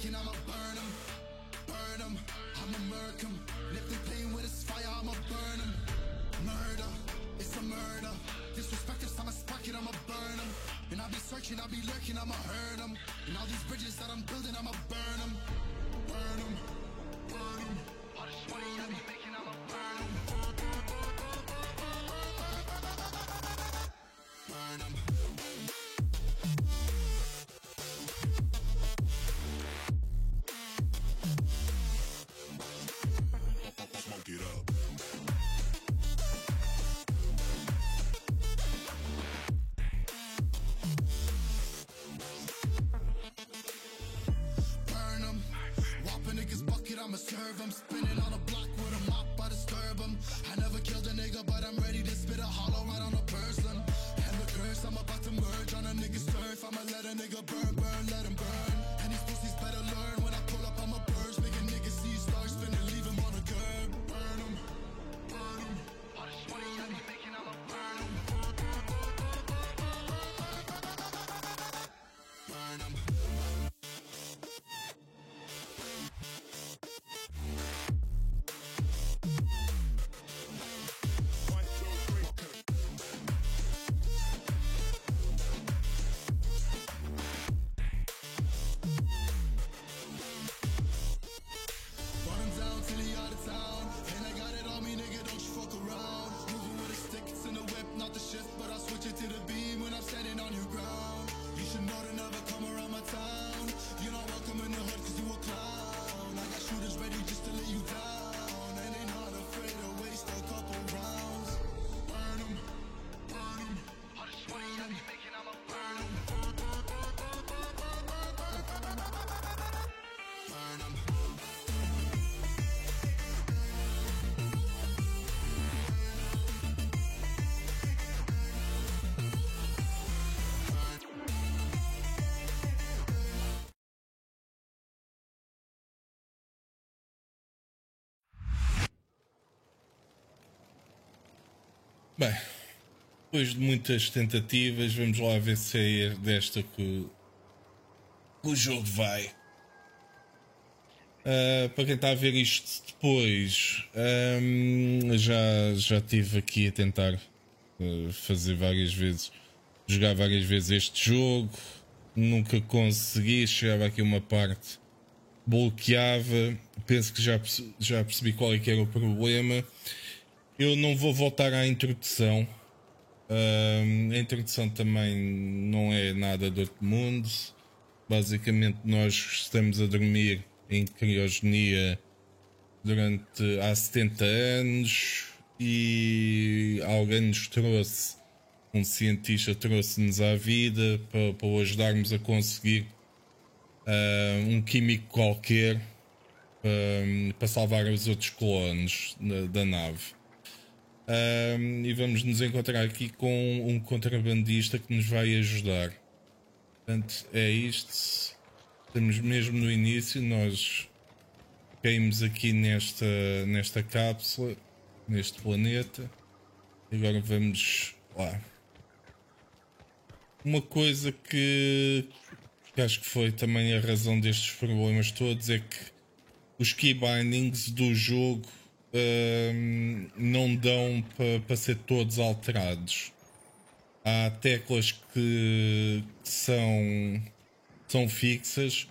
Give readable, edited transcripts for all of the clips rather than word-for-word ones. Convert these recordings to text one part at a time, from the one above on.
lurking, I'ma burn them. Burn them, I'ma murk them. And if they playing with this fire, I'ma burn them. Murder, it's a murder. Disrespect if I'm a spark it, I'ma burn them. And I'll be searching, I'll be lurking, I'ma hurt them. And all these bridges that I'm building, I'ma burn them. Burn them, burn them. All this money I be making, I'ma burn them. Burn them. Smoke it up. Burn them. Whopping niggas bucket, I'ma serve them. Spinning on a block with a mop, I disturb them. I never killed a nigga, but I'm ready to spit a hollow right on a person. And the curse, I'm about to merge on a nigga's turf. I'ma let a nigga burn, burn, let him burn. And these pussies better learn. When I pull up, I'ma burst. Make a nigga see stars spinning, leave him on a curb. Burn him, burn him. All this money I be making, I'ma burn him. Burn him. Run him down till he out of town. And I got it on me, nigga, don't you fuck around. Moving with a stick, it's in the whip, not the shift. But I'll switch it to the beam when I'm standing on your ground. You should know to never come around my town. You're not welcome in the hood cause you a clown. I got shooters ready just to lay you down. And they not afraid to waste a couple rounds. Burn him, burn him. All this money I be making, I'ma burn him. Burn him. Bem, depois de muitas tentativas, vamos lá ver se é desta que o jogo vai. Para quem está a ver isto depois, já estive aqui a tentar fazer várias vezes, jogar várias vezes este jogo, nunca consegui, chegava aqui a uma parte, bloqueava, penso que já percebi qual é que era o problema. Eu não vou voltar à introdução. A introdução também não é nada do outro mundo. Basicamente nós estamos a dormir em criogenia durante há 70 anos e alguém nos trouxe, um cientista trouxe-nos à vida para o ajudarmos a conseguir um químico qualquer para salvar os outros colonos da nave. E vamos nos encontrar aqui com um contrabandista que nos vai ajudar. Portanto, é isto. Estamos mesmo no início. Nós caímos aqui nesta cápsula, neste planeta. E agora vamos lá. Uma coisa que acho que foi também a razão destes problemas todos é que os key bindings do jogo não dão para ser todos alterados. Há teclas que são fixas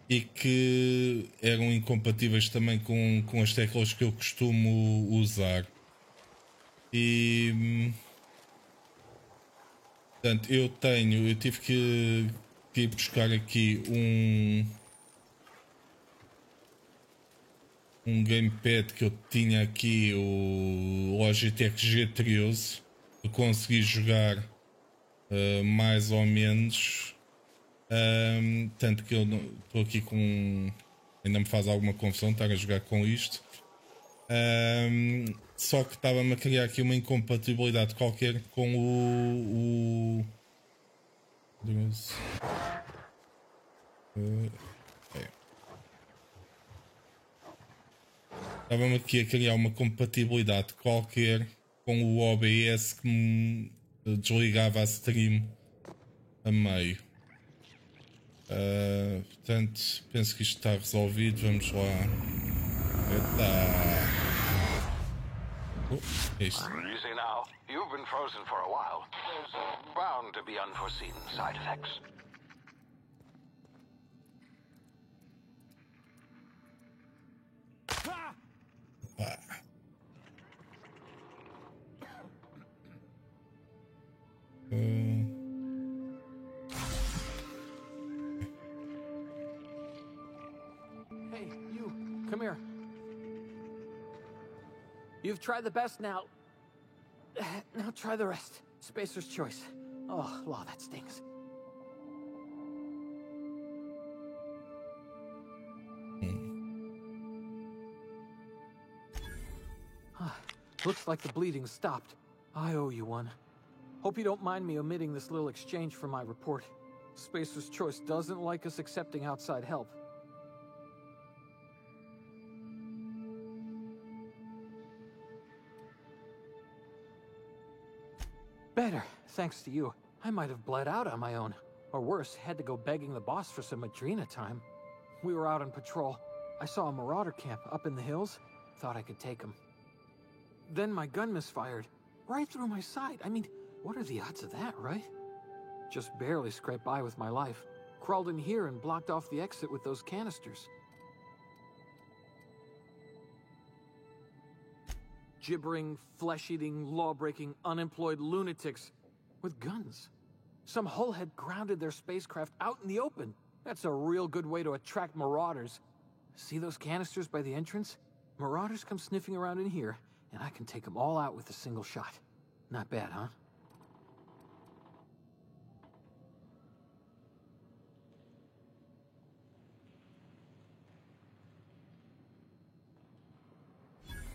e que eram incompatíveis também com as teclas que eu costumo usar. E portanto eu tive que ir buscar aqui um gamepad que eu tinha aqui, o Logitech G13, para conseguir jogar mais ou menos. Tanto que eu estou aqui com. Ainda me faz alguma confusão estar a jogar com isto. Só que estava-me a criar aqui uma incompatibilidade qualquer com o estava-me aqui a criar uma compatibilidade qualquer com o OBS que me desligava a stream a meio. Portanto, penso que isto está resolvido. Vamos lá. Eita! É isto. You see now, you've been frozen for a while. There's bound to be unforeseen side effects. Hey, you, come here. You've tried the best now. Now try the rest. Spacer's choice. Oh, law, that stings. Looks like the bleeding stopped. I owe you one. Hope you don't mind me omitting this little exchange from my report. Spacer's choice doesn't like us accepting outside help. Better, thanks to you. I might have bled out on my own. Or worse, had to go begging the boss for some Adrena time. We were out on patrol. I saw a marauder camp up in the hills. Thought I could take him. Then my gun misfired. Right through my side. I mean, what are the odds of that, right? Just barely scraped by with my life. Crawled in here and blocked off the exit with those canisters. Gibbering, flesh-eating, law-breaking, unemployed lunatics with guns. Some hull had grounded their spacecraft out in the open. That's a real good way to attract marauders. See those canisters by the entrance? Marauders come sniffing around in here, and I can take them all out with a single shot. Not bad, huh?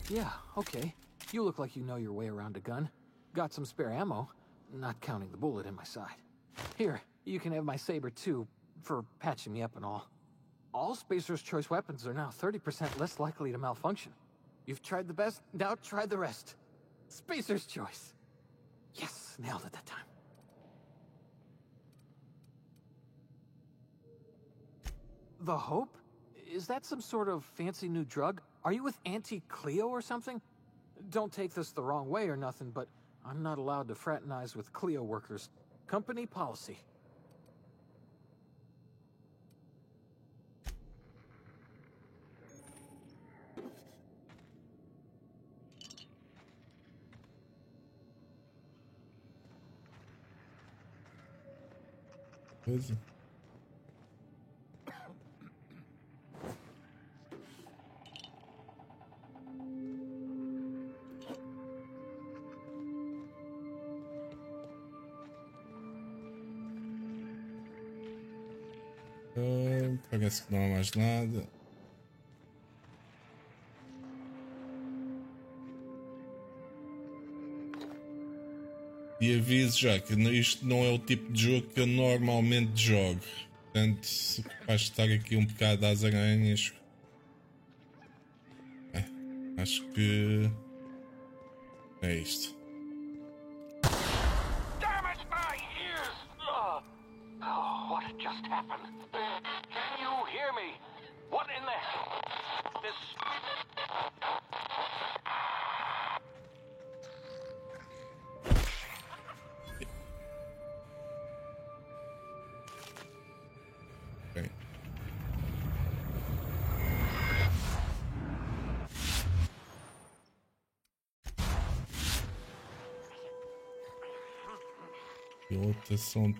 Yeah, okay. You look like you know your way around a gun. Got some spare ammo, not counting the bullet in my side. Here, you can have my saber too, for patching me up and all. All Spacer's choice weapons are now 30% less likely to malfunction. You've tried the best, now try the rest. Spacer's choice. Yes, nailed it that time. The Hope? Is that some sort of fancy new drug? Are you with Auntie Cleo or something? Don't take this the wrong way or nothing, but I'm not allowed to fraternize with Cleo workers. Company policy. Coisa. Parece que não há mais nada. E aviso já que isto não é o tipo de jogo que eu normalmente jogo. Portanto, vais estar aqui um bocado às aranhas. Acho que é isto. Damn it, my ears! Oh, what just happened? Can you hear me? What in the... This... Okay. Pilotação.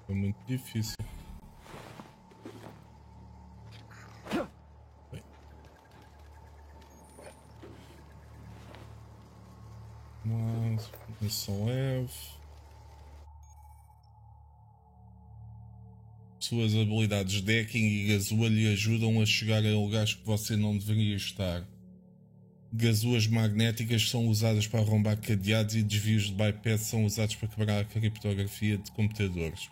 É muito difícil. Bem. Mas, posição leve. Suas habilidades decking e gasolho lhe ajudam a chegar a lugares que você não deveria estar. Gazoas magnéticas são usadas para arrombar cadeados e desvios de bypass são usados para quebrar a criptografia de computadores.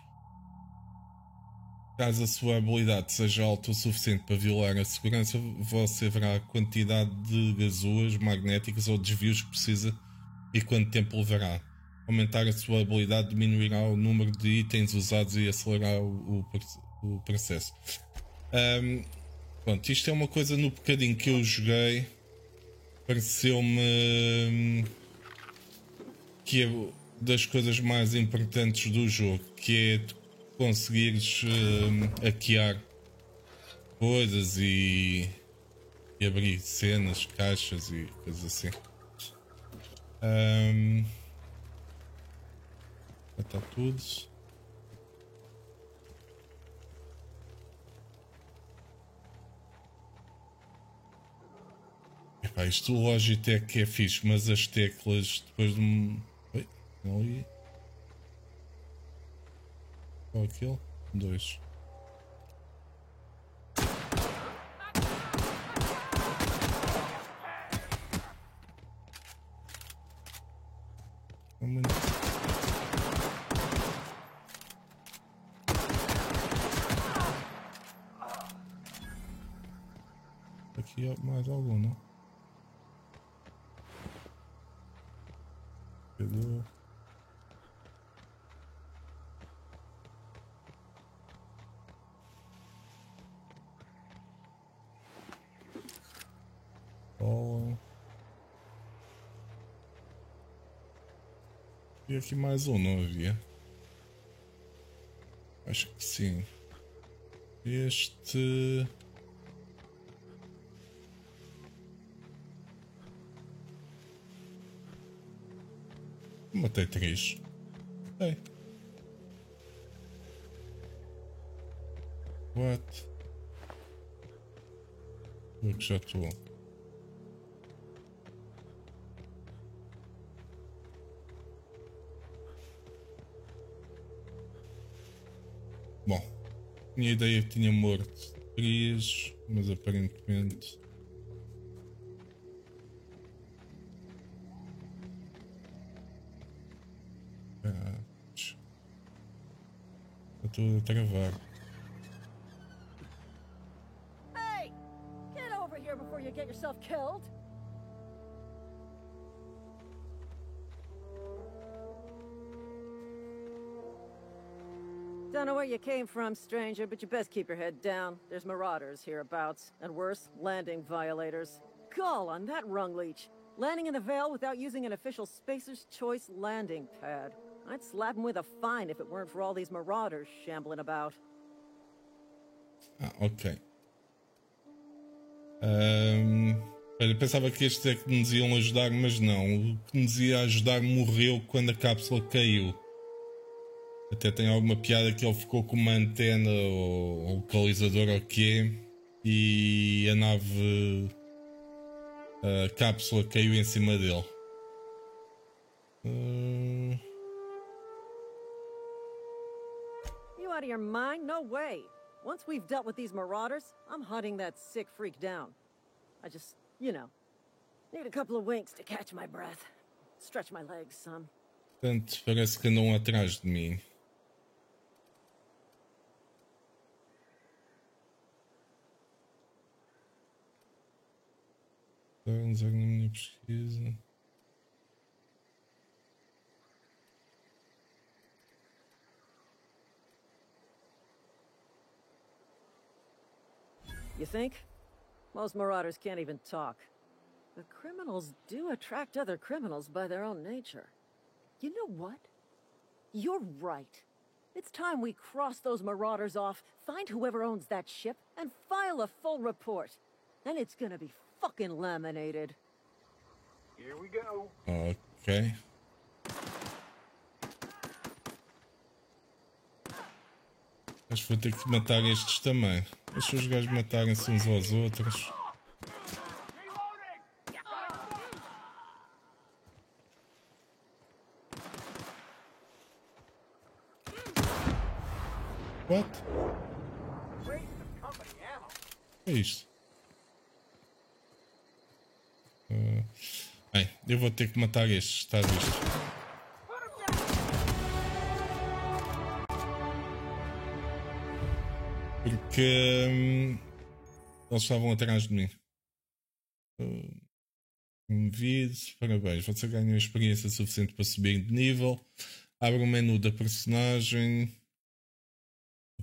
Caso a sua habilidade seja alta o suficiente para violar a segurança, você verá a quantidade de gazoas magnéticas ou desvios que precisa e quanto tempo levará. Aumentar a sua habilidade diminuirá o número de itens usados e acelerar o processo. Pronto, isto é uma coisa no bocadinho que eu joguei. Pareceu-me que é das coisas mais importantes do jogo, que é conseguires hackear coisas e abrir cenas, caixas e coisas assim. Já está tudo. Epá, isto o Logitech é fixe, mas as teclas depois de um... Oi, não li. Qual aquele? 2. Aqui há mais algum, não? Pegou. Bola. E aqui mais um, não havia? Acho que sim. Este... Matei 3. Ei. What? Eu que já estou. Bom, minha ideia que tinha morto 3, mas aparentemente... Estou a travar. Hey! Get over here before you get yourself killed! Don't know where you came from, stranger, but you best keep your head down. There's marauders hereabouts, and worse, landing violators. Gall on that rung leech. Landing in the Vale without using an official Spacer's Choice landing pad. I'd slap him with a fine if it weren't for all these marauders shambling about. Ah, ok. Eu pensava que este é que nos iam ajudar, mas não. O que nos ia ajudar morreu quando a cápsula caiu. Até tem alguma piada que ele ficou com uma antena ou localizador ou o quê, e a nave, a cápsula caiu em cima dele. You out of your mind? No way. Once we've dealt with these marauders, I'm hunting that sick freak down. I just, you know, need a couple of winks to catch my breath. Stretch my legs some. Portanto, parece que andam atrás de mim. Vamos na minha pesquisa. You think? Most marauders can't even talk. But criminals do attract other criminals by their own nature. You know what? You're right. It's time we cross those marauders off, find whoever owns that ship, and file a full report. Then it's gonna be fucking laminated. Here we go. Ok. Acho que vou ter que matar estes também. Deixa os gajos matarem-se uns aos outros. What? O que é isto? Bem, eu vou ter que matar estes, está visto? Porque eles estavam atrás de mim. Vídeo, parabéns, você ganhou experiência suficiente para subir de nível. Abre o menu da personagem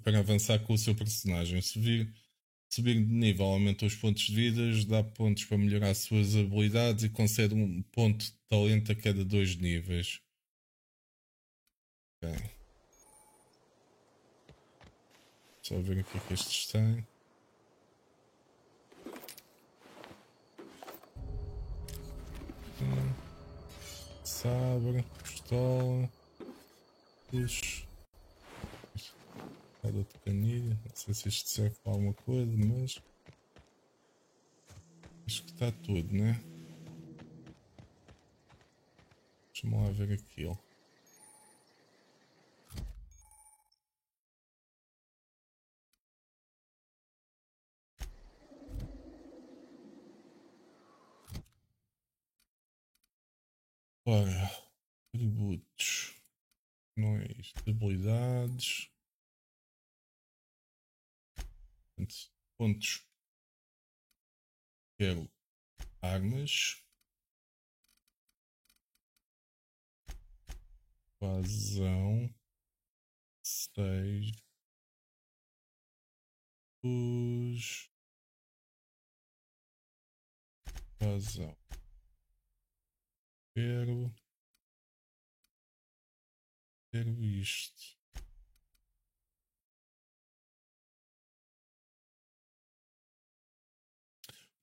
para avançar com o seu personagem. Subir de nível aumenta os pontos de vida, dá pontos para melhorar as suas habilidades e concede um ponto de talento a cada 2 níveis. Ok. Só ver o que é que estes têm. Sabre, pistola, puxa, espada de canilha. Não sei se isto serve para alguma coisa, mas acho que está tudo, né? Deixa-me lá ver aquilo. Ora, atributos. Não é isto. Habilidades. Pontos. Quero armas. Vazão. 6. Vazão. Quero isto.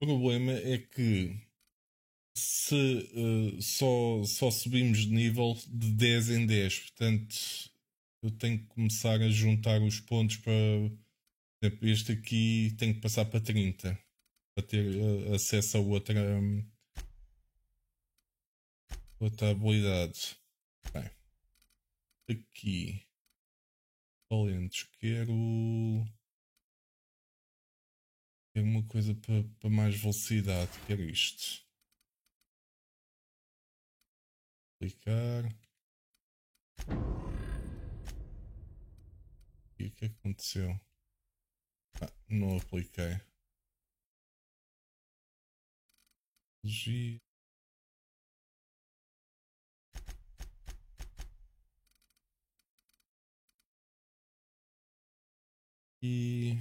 O problema é que se só subimos de nível de 10 em 10, portanto eu tenho que começar a juntar os pontos para, por exemplo, este aqui tenho que passar para 30 para ter acesso a outra habilidade. Bem, aqui talentos, quero uma coisa para mais velocidade, quero isto. Aplicar. E o que é que aconteceu? Não apliquei. E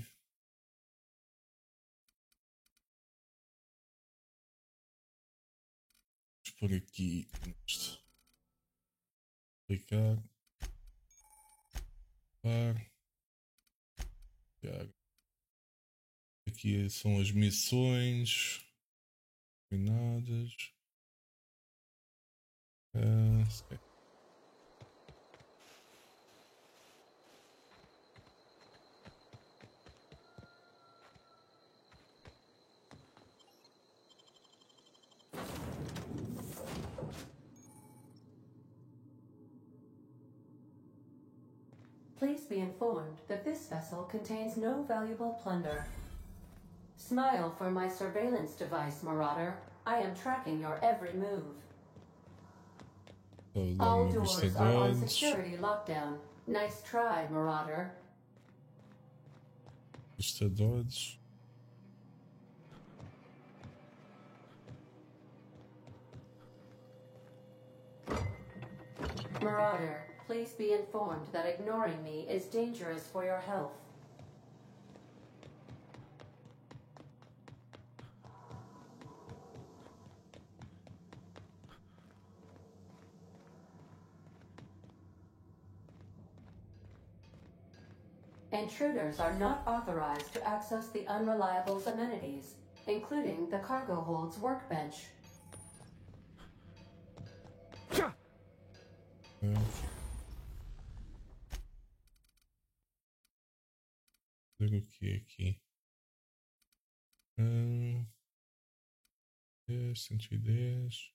vamos por aqui isto. Aplicar. Aqui são as missões combinadas. Please be informed that this vessel contains no valuable plunder. Smile for my surveillance device, Marauder. I am tracking your every move. All doors are on security lockdown. Nice try, Marauder. Vista Dodge. Marauder, please be informed that ignoring me is dangerous for your health. Intruders are not authorized to access the Unreliable's amenities, including the cargo hold's workbench. Ver o que é aqui. 110.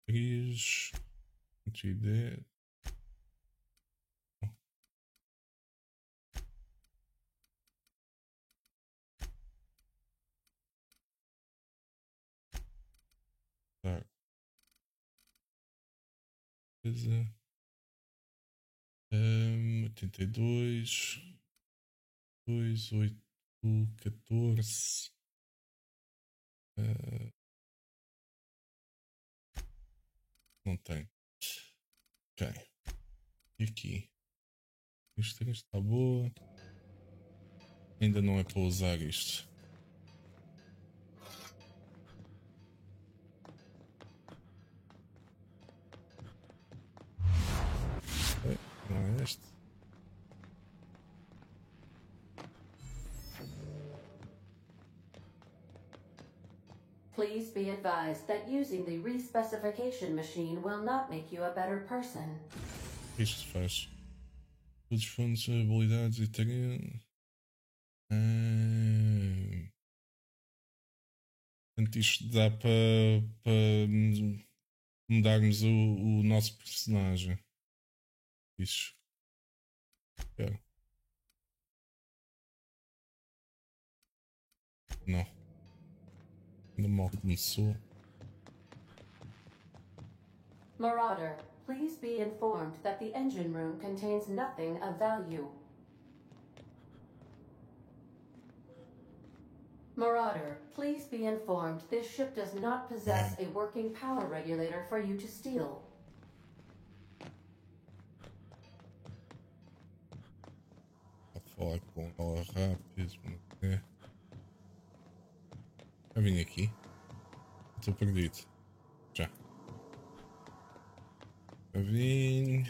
3. 110. Beleza. 82. 2, 8, 14. Não tem. Ok. E aqui? Isto está boa. Ainda não é para usar isto. Não é este. Please be advised that using the respecification machine will not make you a better person. Isto faz. Todos os fontes, habilidades e tarefa. Portanto, isto dá para mudarmos o nosso personagem. Isso. Espera. Não. Ainda mal começou. Marauder, please be informed that the engine room contains nothing of value. Marauder, please be informed this ship does not possess a working power regulator for you to steal. Vou falar com ela rápido. É. Já vim aqui. Estou perdido. Já. Já vim.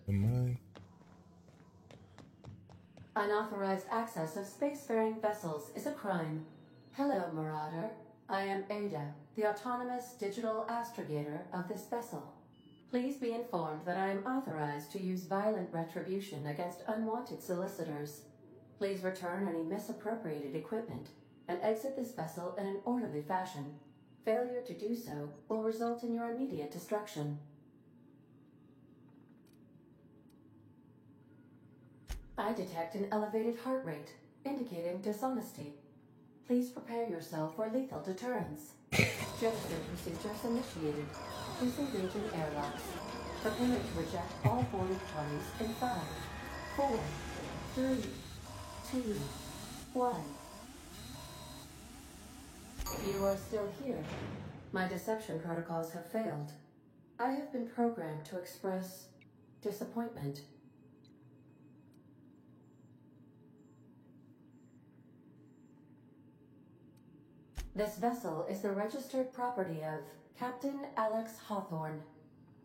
Também. Unauthorized access of spacefaring vessels is a crime. Hello, Marauder. I am Ada, the autonomous digital astrogator of this vessel. Please be informed that I am authorized to use violent retribution against unwanted solicitors. Please return any misappropriated equipment and exit this vessel in an orderly fashion. Failure to do so will result in your immediate destruction. I detect an elevated heart rate, indicating dishonesty. Please prepare yourself for lethal deterrence. Gesture procedures initiated. Disengaging airlocks. Preparing to reject all boarded parties in 5, 4, 3, 2, 1. You are still here. My deception protocols have failed. I have been programmed to express disappointment. This vessel is the registered property of Captain Alex Hawthorne.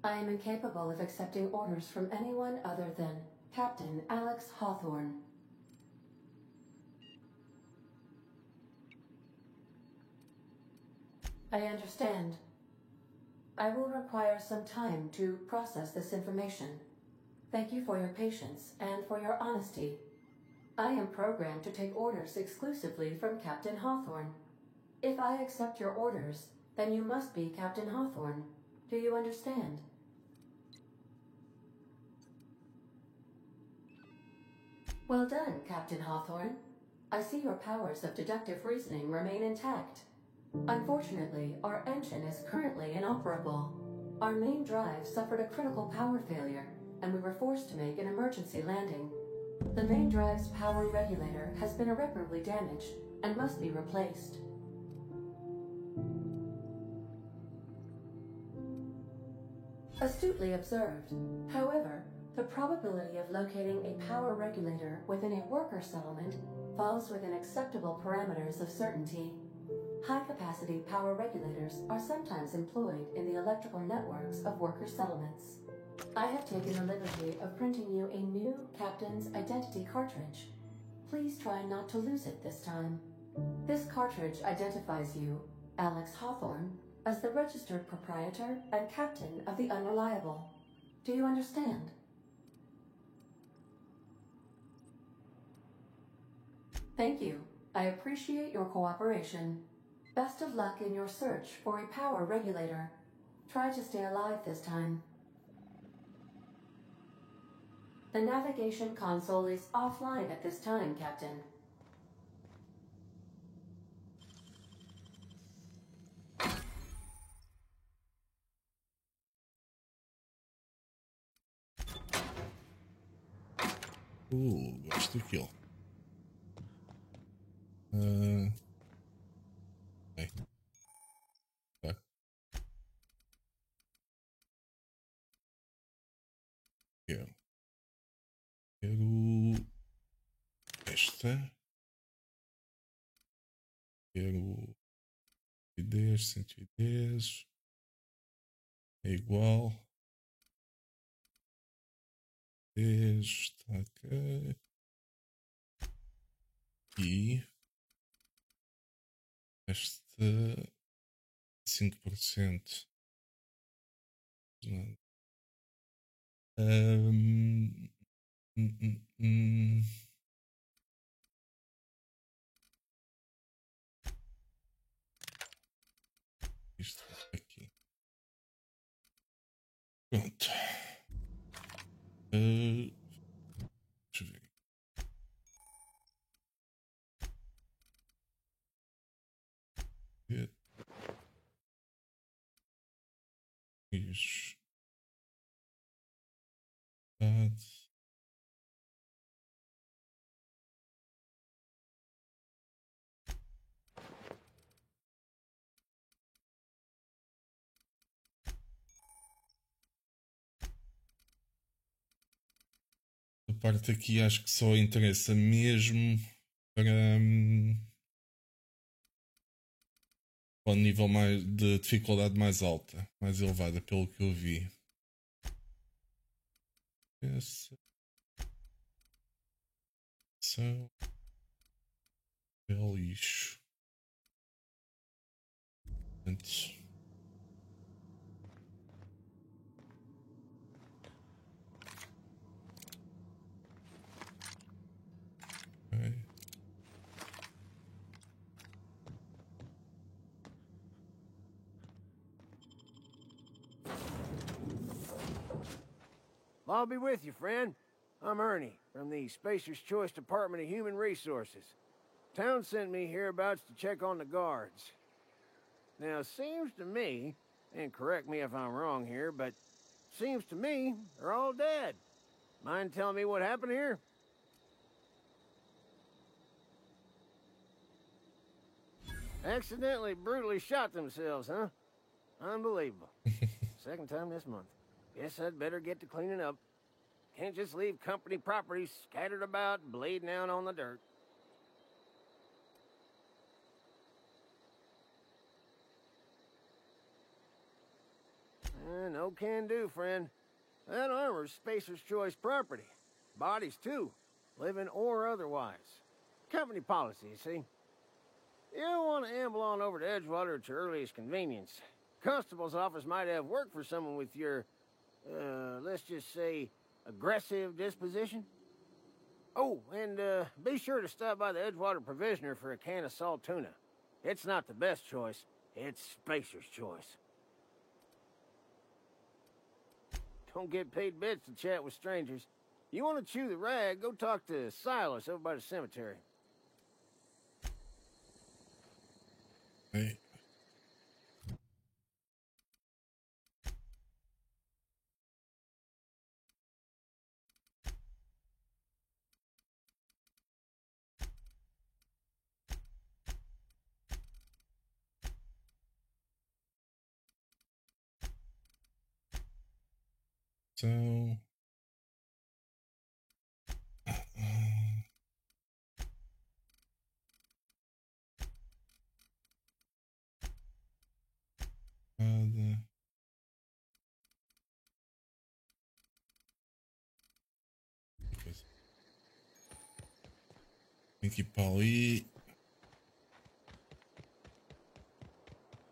I am incapable of accepting orders from anyone other than Captain Alex Hawthorne. I understand. I will require some time to process this information. Thank you for your patience and for your honesty. I am programmed to take orders exclusively from Captain Hawthorne. If I accept your orders, then you must be Captain Hawthorne. Do you understand? Well done, Captain Hawthorne. I see your powers of deductive reasoning remain intact. Unfortunately, our engine is currently inoperable. Our main drive suffered a critical power failure, and we were forced to make an emergency landing. The main drive's power regulator has been irreparably damaged and must be replaced. Astutely observed. However, the probability of locating a power regulator within a worker settlement falls within acceptable parameters of certainty. High-capacity power regulators are sometimes employed in the electrical networks of worker settlements. I have taken the liberty of printing you a new Captain's Identity cartridge. Please try not to lose it this time. This cartridge identifies you, Alex Hawthorne, as the registered proprietor and captain of the Unreliable. Do you understand? Thank you. I appreciate your cooperation. Best of luck in your search for a power regulator. Try to stay alive this time. The navigation console is offline at this time, Captain. Gosto daquilo. Ok. Tá. Quero esta. Quero 110, 110. É igual. 10, está ok. E esta 5%. Hum, hum, hum. Isto aqui. Pronto. Deixa eu ver. Isso. A parte aqui acho que só interessa mesmo para o nível mais, de dificuldade mais alta, mais elevada, pelo que eu vi. Essa são é lixo. Antes. Okay. I'll be with you, friend. I'm Ernie, from the Spacer's Choice Department of Human Resources. Town sent me hereabouts to check on the guards. Now, it seems to me, and correct me if I'm wrong here, but seems to me they're all dead. Mind telling me what happened here? Accidentally, brutally shot themselves, huh? Unbelievable. Second time this month. Guess I'd better get to cleaning up. Can't just leave company property scattered about, bleeding out on the dirt. No can do, friend. That armor's Spacer's Choice property. Bodies, too. Living or otherwise. Company policy, you see. You don't want to amble on over to Edgewater at your earliest convenience. Constable's office might have work for someone with your, let's just say, aggressive disposition. Oh, and be sure to stop by the Edgewater Provisioner for a can of salt tuna. It's not the best choice. It's Spacer's Choice. Don't get paid bits to chat with strangers. You want to chew the rag, go talk to Silas over by the cemetery. Hey. So tem que ir para ali.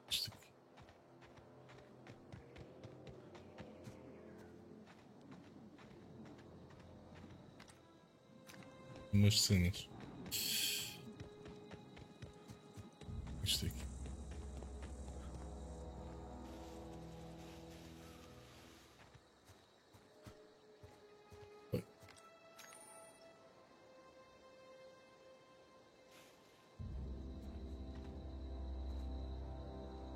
Isto aqui. Umas cenas. Isto aqui. Oi.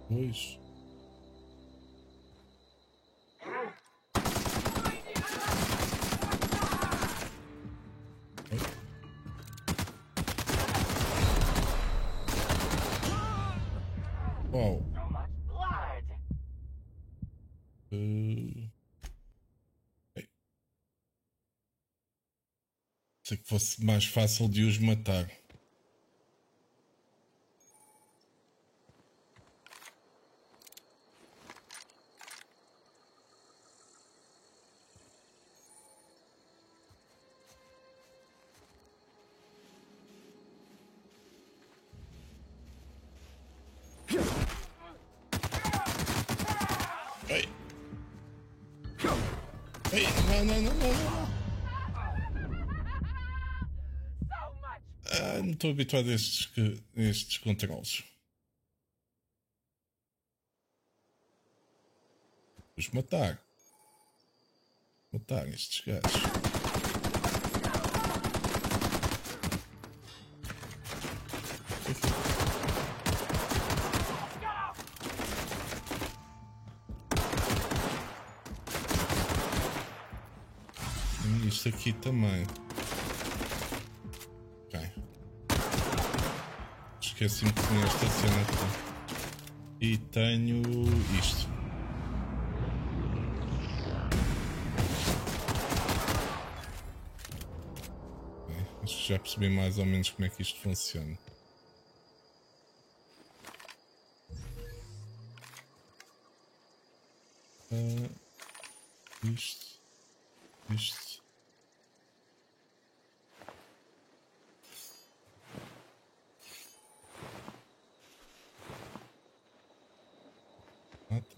Pois. Uau. So much blood. Bem. Sei que fosse mais fácil de os matar. Ei. Ei, não. Não estou habituado a estes controles. Vamos matar. Matar estes gajos. Isto aqui também. Ok. Esqueci-me que tinha esta cena aqui. E tenho isto. Ok, acho que já percebi mais ou menos como é que isto funciona. Isto. Ah, tá.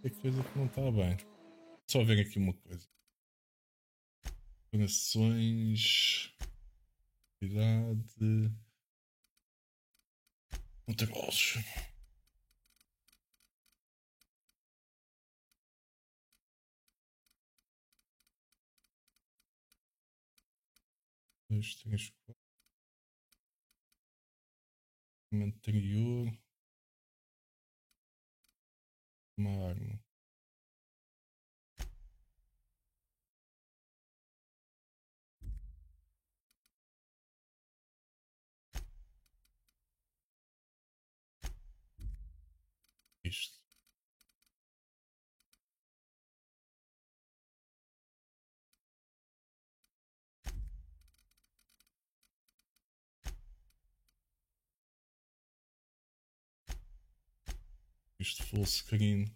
É coisa que não está bem. Só ver aqui uma coisa. Corações. Cuidado. Controles. Dois, três, quatro. Anterior. Uma arma. Isto. Isto full screen.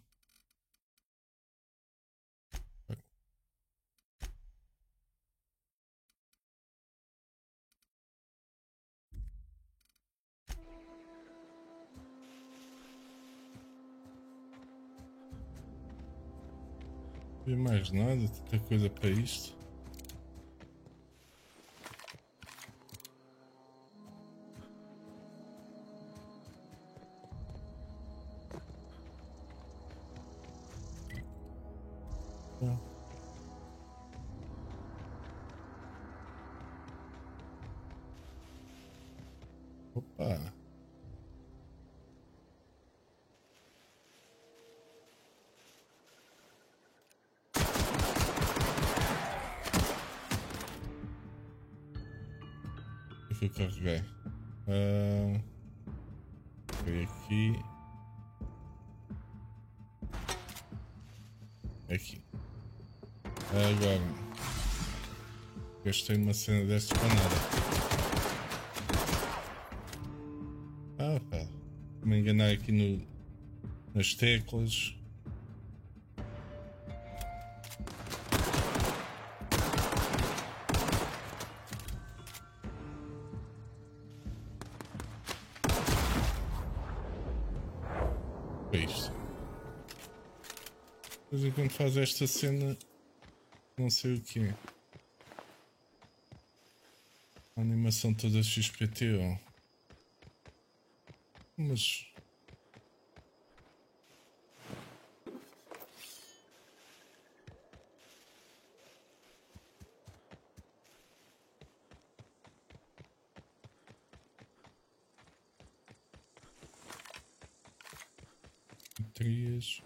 Não vi mais nada, tanta coisa para isto. Opa! O que eu carreguei? Foi aqui. Aqui. Agora. Gastei uma cena destas para nada. Pá. Me enganei aqui nas teclas. É isto. Depois enquanto faz esta cena, não sei o que é. A animação toda XPTO. Mas. Baterias.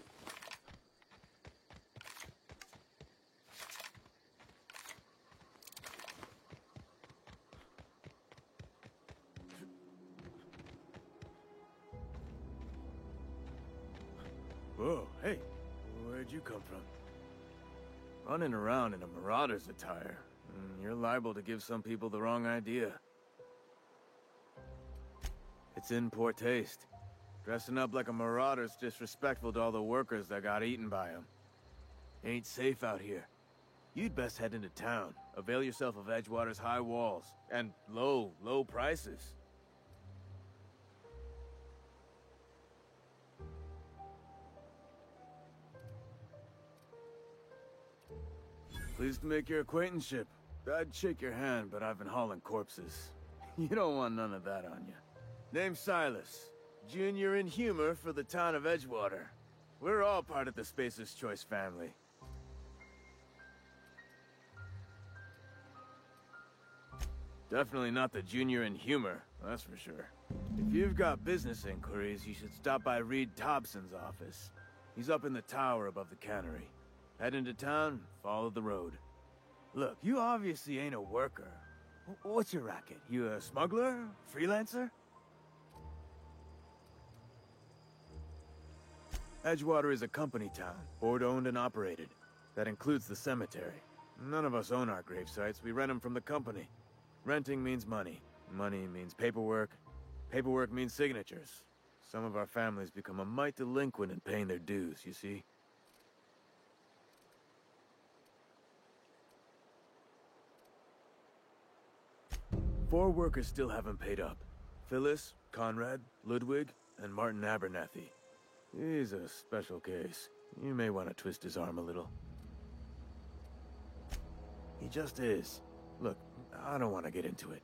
Whoa, hey, where'd you come from? Running around in a marauder's attire. You're liable to give some people the wrong idea. It's in poor taste. Dressing up like a marauder's disrespectful to all the workers that got eaten by them. Ain't safe out here. You'd best head into town. Avail yourself of Edgewater's high walls. And low prices. Pleased to make your acquaintanceship. I'd shake your hand, but I've been hauling corpses. You don't want none of that on you. Name's Silas. Junior in humor for the town of Edgewater. We're all part of the Spacer's Choice family. Definitely not the junior in humor, that's for sure. If you've got business inquiries, you should stop by Reed Thompson's office. He's up in the tower above the cannery. Head into town, follow the road. Look, you obviously ain't a worker. What's your racket? You a smuggler? Freelancer? Edgewater is a company town, board-owned and operated. That includes the cemetery. None of us own our grave sites, we rent them from the company. Renting means money. Money means paperwork. Paperwork means signatures. Some of our families become a mite delinquent in paying their dues, you see? Four workers still haven't paid up. Phyllis, Conrad, Ludwig, and Martin Abernathy. He's a special case. You may want to twist his arm a little. He just is. Look, I don't want to get into it.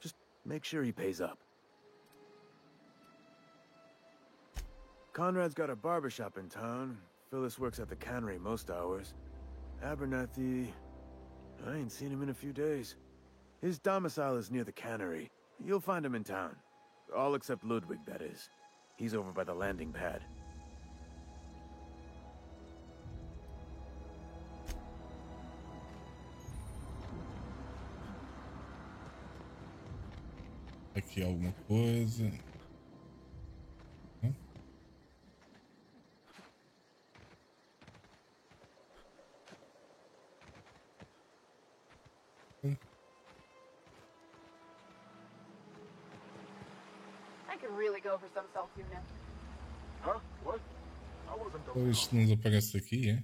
Just make sure he pays up. Conrad's got a barbershop in town. Phyllis works at the cannery most hours. Abernathy... I ain't seen him in a few days. His domicile is near the cannery. You'll find him in town. All except Ludwig, that is. He's over by the landing pad. Aqui alguma coisa. Não? I could really go for some self-unit. Huh? What? I wasn't Então isto não desaparece aqui, é?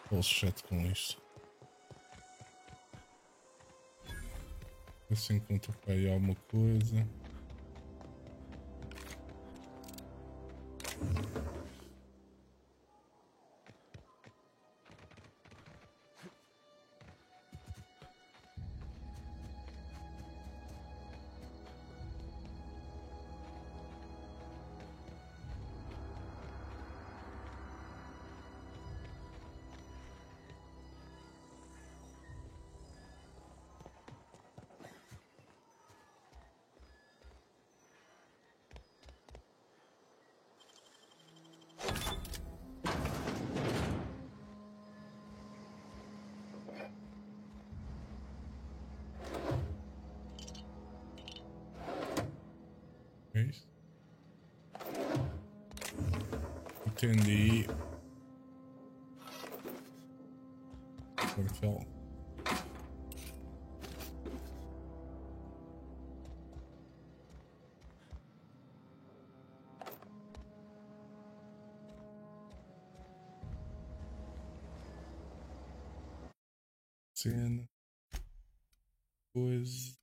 Estou chato com isto. Ver se encontro para aí alguma coisa. É isso? Entendi. Quartel. Cena. Coisa.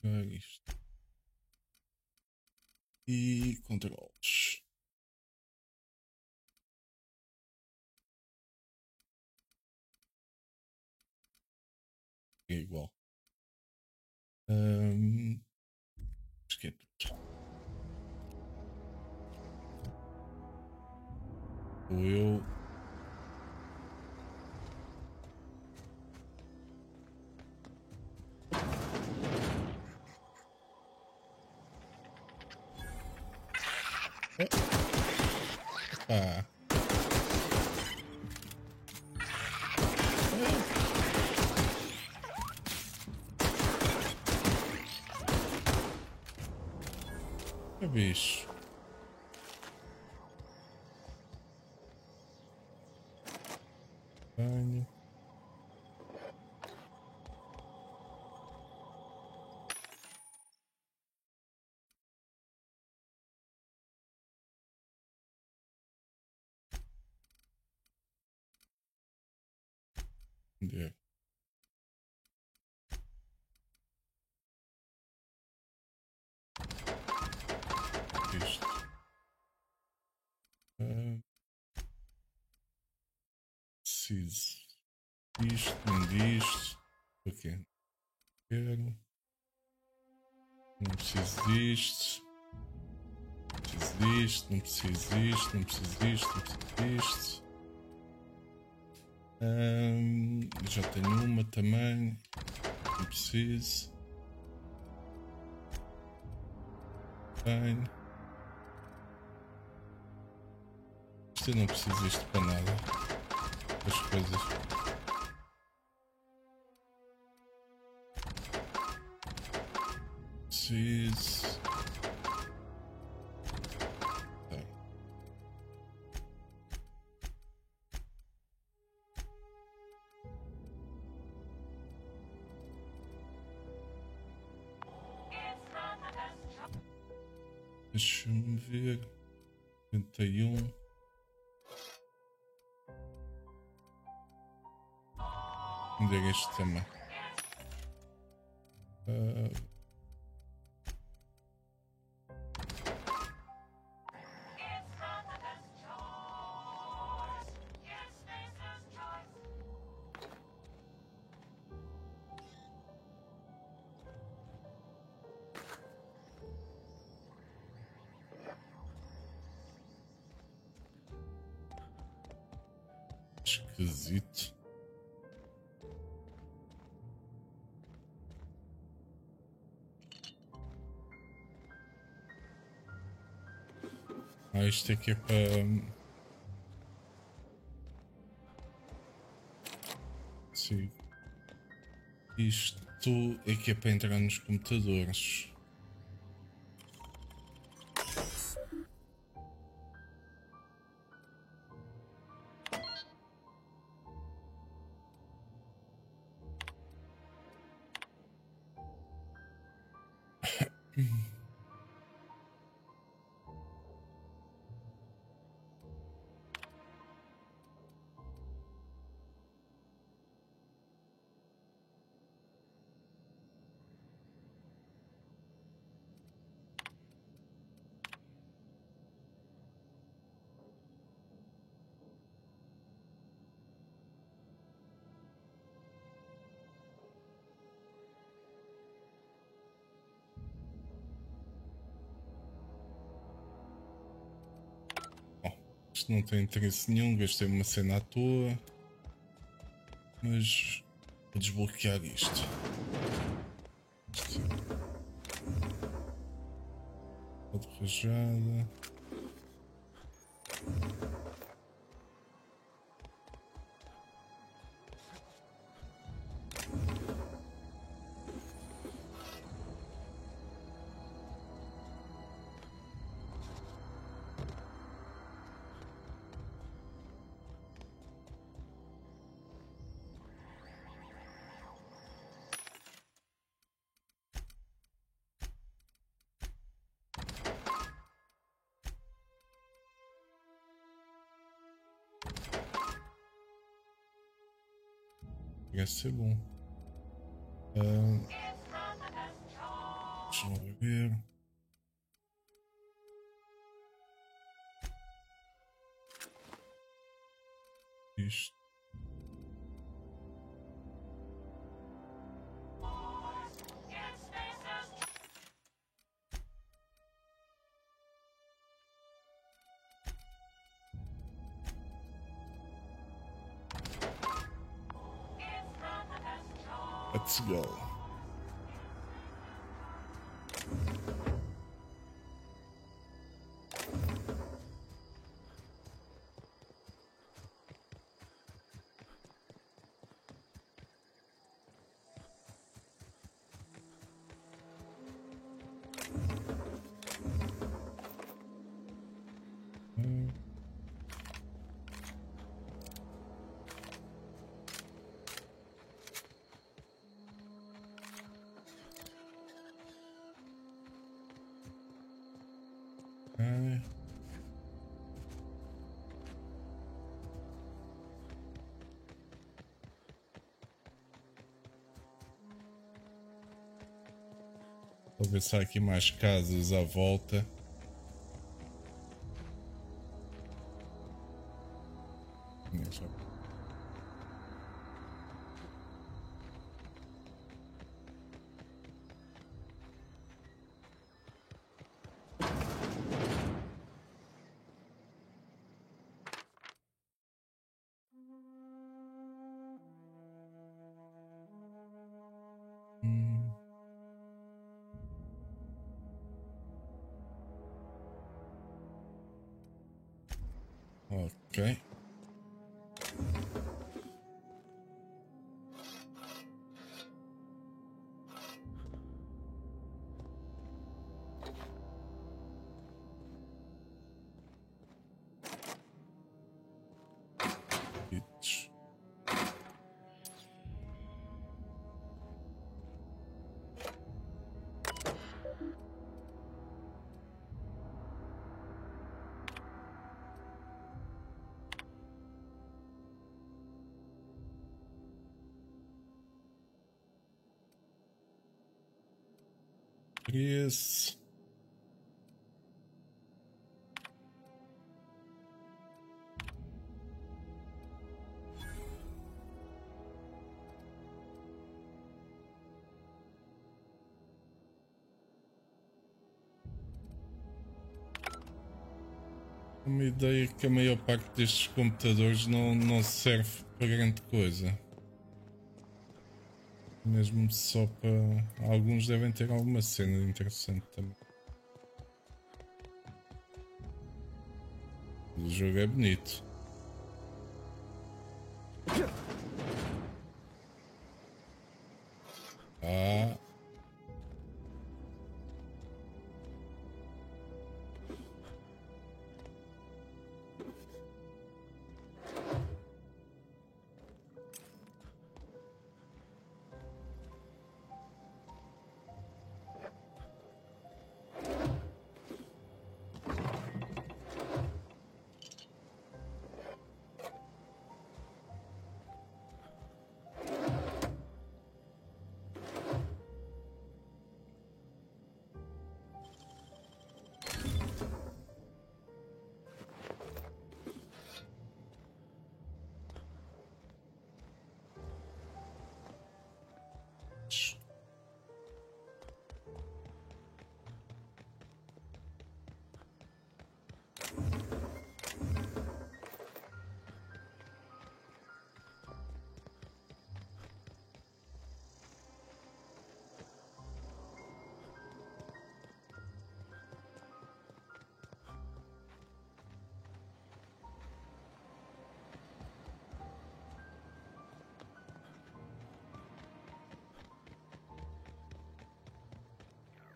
Isto. E controles. É igual. Acho que é tudo. Ou eu. Ah. É bicho. Banho. Yeah. Isto. Preciso disto, nem disto. Ok. Quero. Não preciso disto. Não preciso disto, não preciso disto, não preciso disto, não preciso disto. Já tenho uma também. Não preciso. Bem. Isto eu não preciso disto para nada. As coisas. Preciso. Tá. Deixa-me ver. 91. Onde é este também? Esquisito. Isto aqui é para. Sim. Isto é que é para entrar nos computadores. Isto não tem interesse nenhum, gastei uma cena à toa. Mas vou desbloquear isto. Pode rajada. Vai ser bom. Deixa-me ver. Isto. Let's go. Vou ver se há aqui mais casas à volta. Ok. It's... Yes. Uma ideia que a maior parte destes computadores não serve para grande coisa. Mesmo só para... Alguns devem ter alguma cena interessante também. O jogo é bonito. Ah...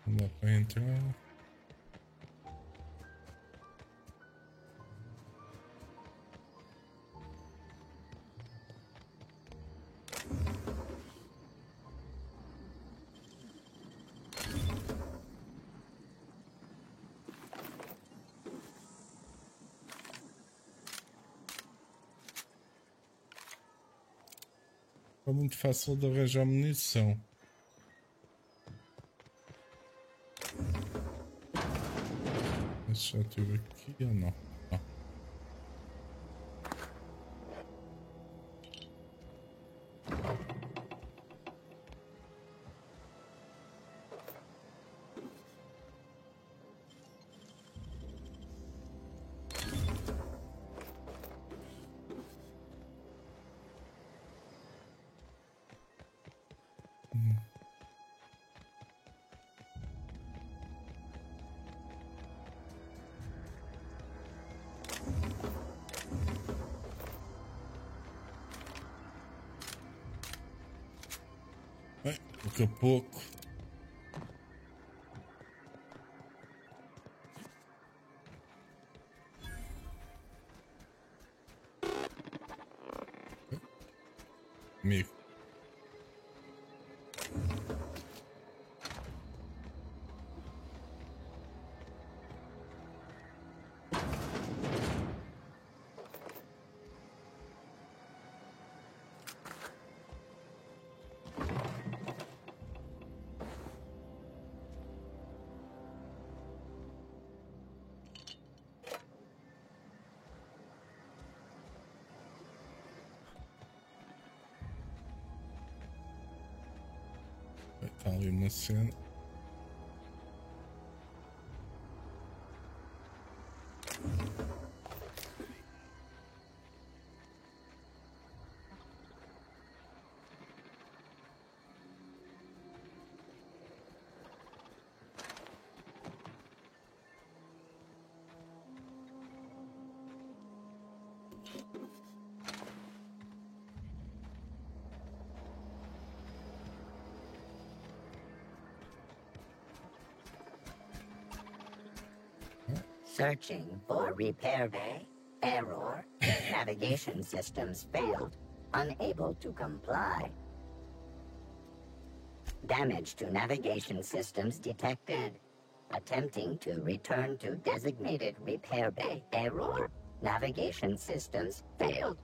Não dá para entrar. É muito fácil de arranjar munição. Já estive aqui ou não? Não. Bem, pouco a pouco. Amigo. Está ali uma cena. Searching for repair bay. Error. Navigation systems failed. Unable to comply. Damage to navigation systems detected. Attempting to return to designated repair bay. Error. Navigation systems failed.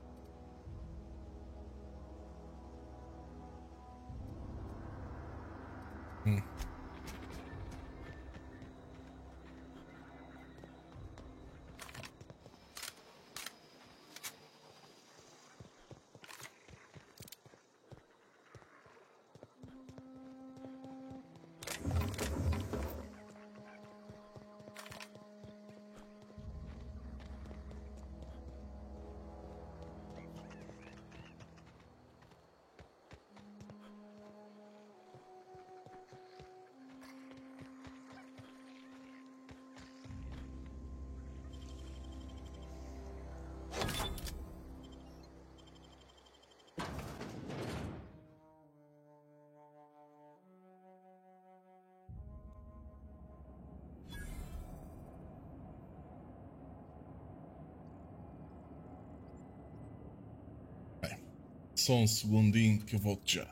Só um segundinho que eu volto já.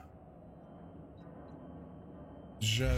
Já.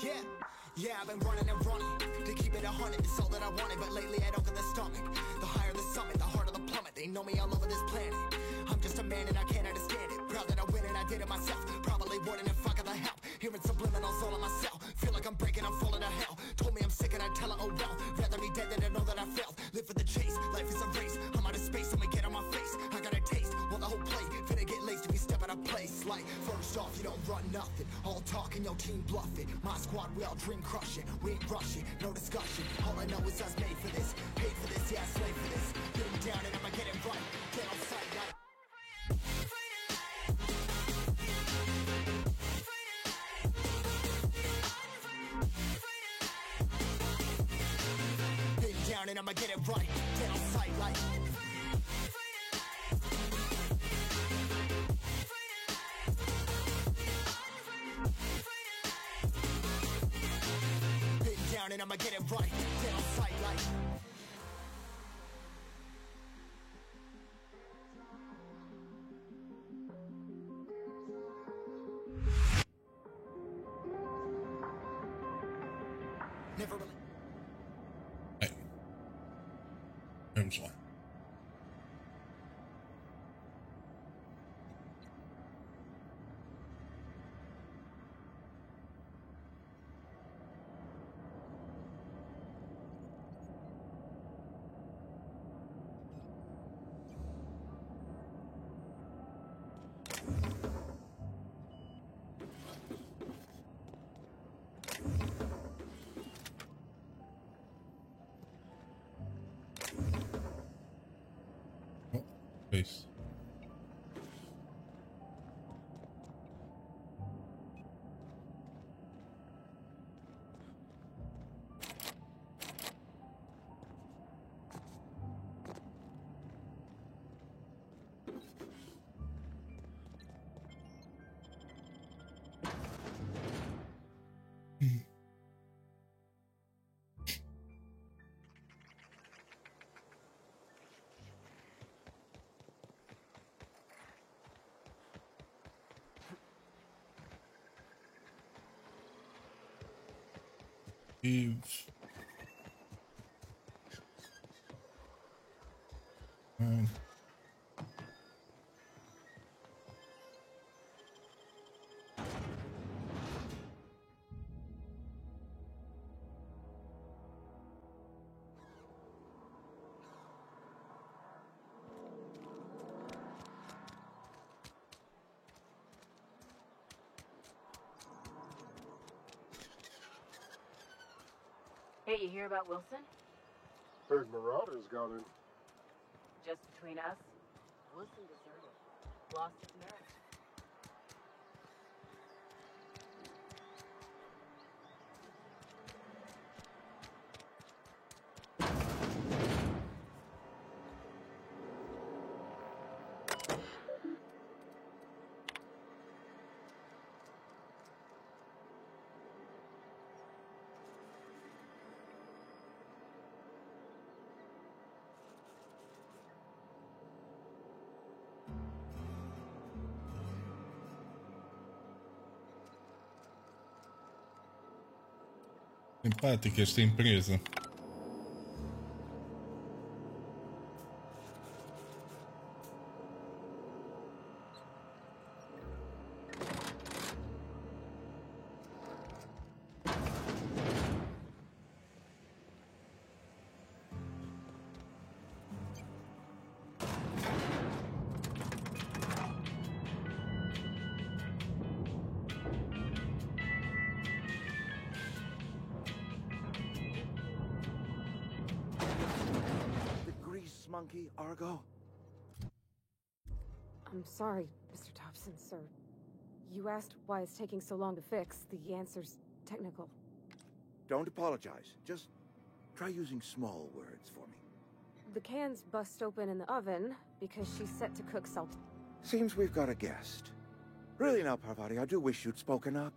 Yeah, I've been running and running to keep it 100. It's all that I wanted, but lately I don't get the stomach. The higher the summit, the harder the plummet. They know me all over this planet. I'm just a man and I can't understand it. Proud that I win and I did it myself. Probably wouldn't if I got the help. Hearing subliminals all on myself. Feel like I'm breaking, I'm falling to hell. Told me I'm sick and I tell her, oh well. Rather be dead than to know that I failed. Live for the chase, life is a race. I'm out of space, I'ma get on my face. I got a taste, well the whole play. Finna get laced if you step out of place. Like, first off, you don't run nothing. All talking, your team bluffing. My squad, we all dream crushing. We ain't rushing, no discussion. All I know is us made for this. Paid for this, yeah, slave for this. Getting down and I'ma get it right. Get on sight, like. Down and I'ma get it right. Get on sight like. Been down and I'ma get it right. Get on sight like. Never really. One. Peace. Eve. Hey, you hear about Wilson? Heard Marauders got in. Just between us, Wilson deserted. Lost his marriage. Simpática esta empresa. Monkey, Argo? I'm sorry, Mr. Thompson, sir. You asked why it's taking so long to fix. The answer's technical. Don't apologize. Just try using small words for me. The cans bust open in the oven because she's set to cook salt. Seems we've got a guest. Really now, Parvati, I do wish you'd spoken up.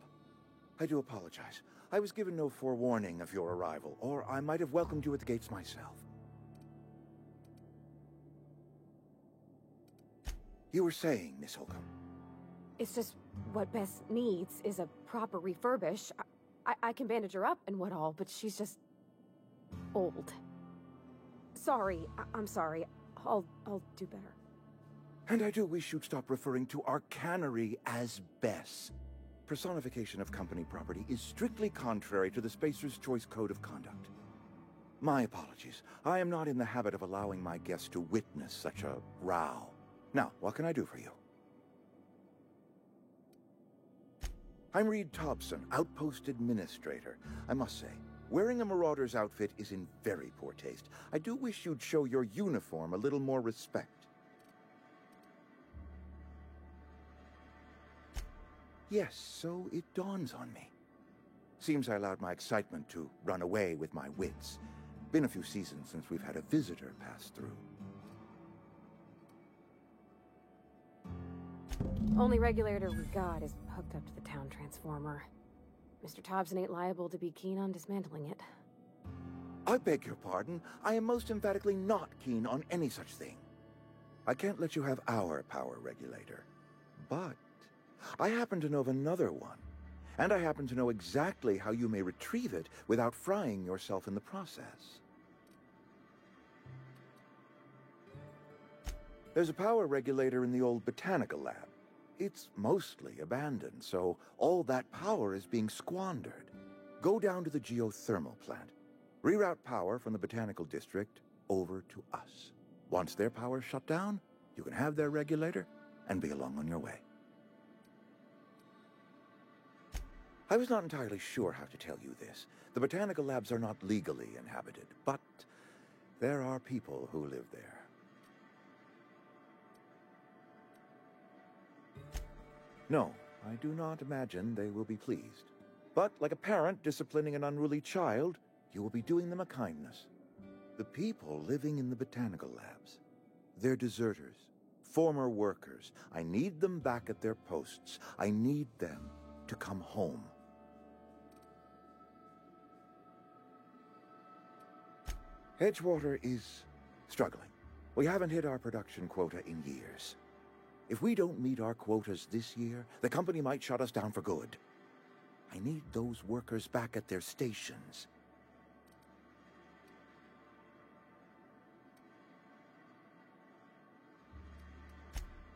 I do apologize. I was given no forewarning of your arrival, or I might have welcomed you at the gates myself. You were saying, Miss Holcomb. It's just what Bess needs is a proper refurbish. I can bandage her up and what all, but she's just... old. Sorry, I'm sorry. I'll do better. And I do wish you'd stop referring to our cannery as Bess. Personification of company property is strictly contrary to the Spacer's Choice Code of Conduct. My apologies. I am not in the habit of allowing my guests to witness such a row. Now, what can I do for you? I'm Reed Thompson, Outpost Administrator. I must say, wearing a Marauder's outfit is in very poor taste. I do wish you'd show your uniform a little more respect. Yes, so it dawns on me. Seems I allowed my excitement to run away with my wits. Been a few seasons since we've had a visitor pass through. Only regulator we got is hooked up to the town transformer. Mr. Thompson ain't liable to be keen on dismantling it. I beg your pardon. I am most emphatically not keen on any such thing. I can't let you have our power regulator. But I happen to know of another one. And I happen to know exactly how you may retrieve it without frying yourself in the process. There's a power regulator in the old botanical lab. It's mostly abandoned, so all that power is being squandered. Go down to the geothermal plant. Reroute power from the botanical district over to us. Once their power's shut down, you can have their regulator and be along on your way. I was not entirely sure how to tell you this. The botanical labs are not legally inhabited, but there are people who live there. No, I do not imagine they will be pleased. But like a parent disciplining an unruly child, you will be doing them a kindness. The people living in the botanical labs, they're deserters, former workers. I need them back at their posts. I need them to come home. Edgewater is struggling. We haven't hit our production quota in years. If we don't meet our quotas this year, the company might shut us down for good. I need those workers back at their stations.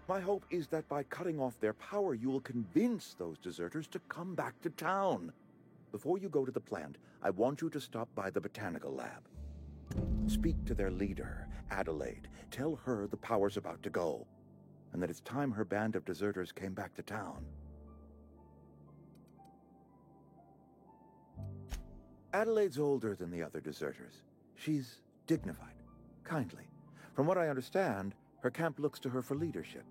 My hope is that by cutting off their power, you will convince those deserters to come back to town. Before you go to the plant, I want you to stop by the botanical lab. Speak to their leader, Adelaide. Tell her the power's about to go, and that it's time her band of deserters came back to town. Adelaide's older than the other deserters. She's dignified, kindly. From what I understand, her camp looks to her for leadership.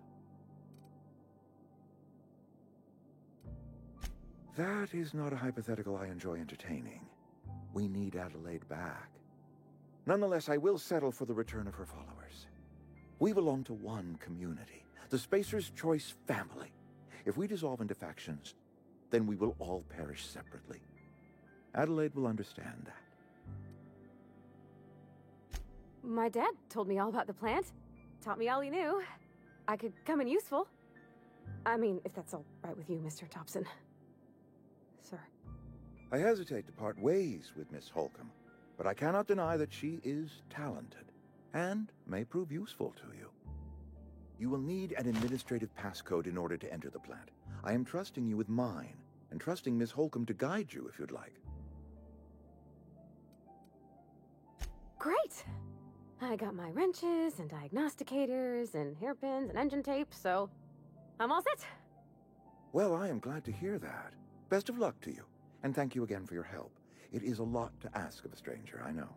That is not a hypothetical I enjoy entertaining. We need Adelaide back. Nonetheless, I will settle for the return of her followers. We belong to one community, the Spacer's Choice family. If we dissolve into factions, then we will all perish separately. Adelaide will understand that. My dad told me all about the plant. Taught me all he knew. I could come in useful. I mean, if that's all right with you, Mr. Thompson. Sir. I hesitate to part ways with Miss Holcomb, but I cannot deny that she is talented and may prove useful to you. You will need an administrative passcode in order to enter the plant. I am trusting you with mine, and trusting Miss Holcomb to guide you if you'd like. Great! I got my wrenches and diagnosticators and hairpins and engine tape, so I'm all set. Well, I am glad to hear that. Best of luck to you, and thank you again for your help. It is a lot to ask of a stranger, I know.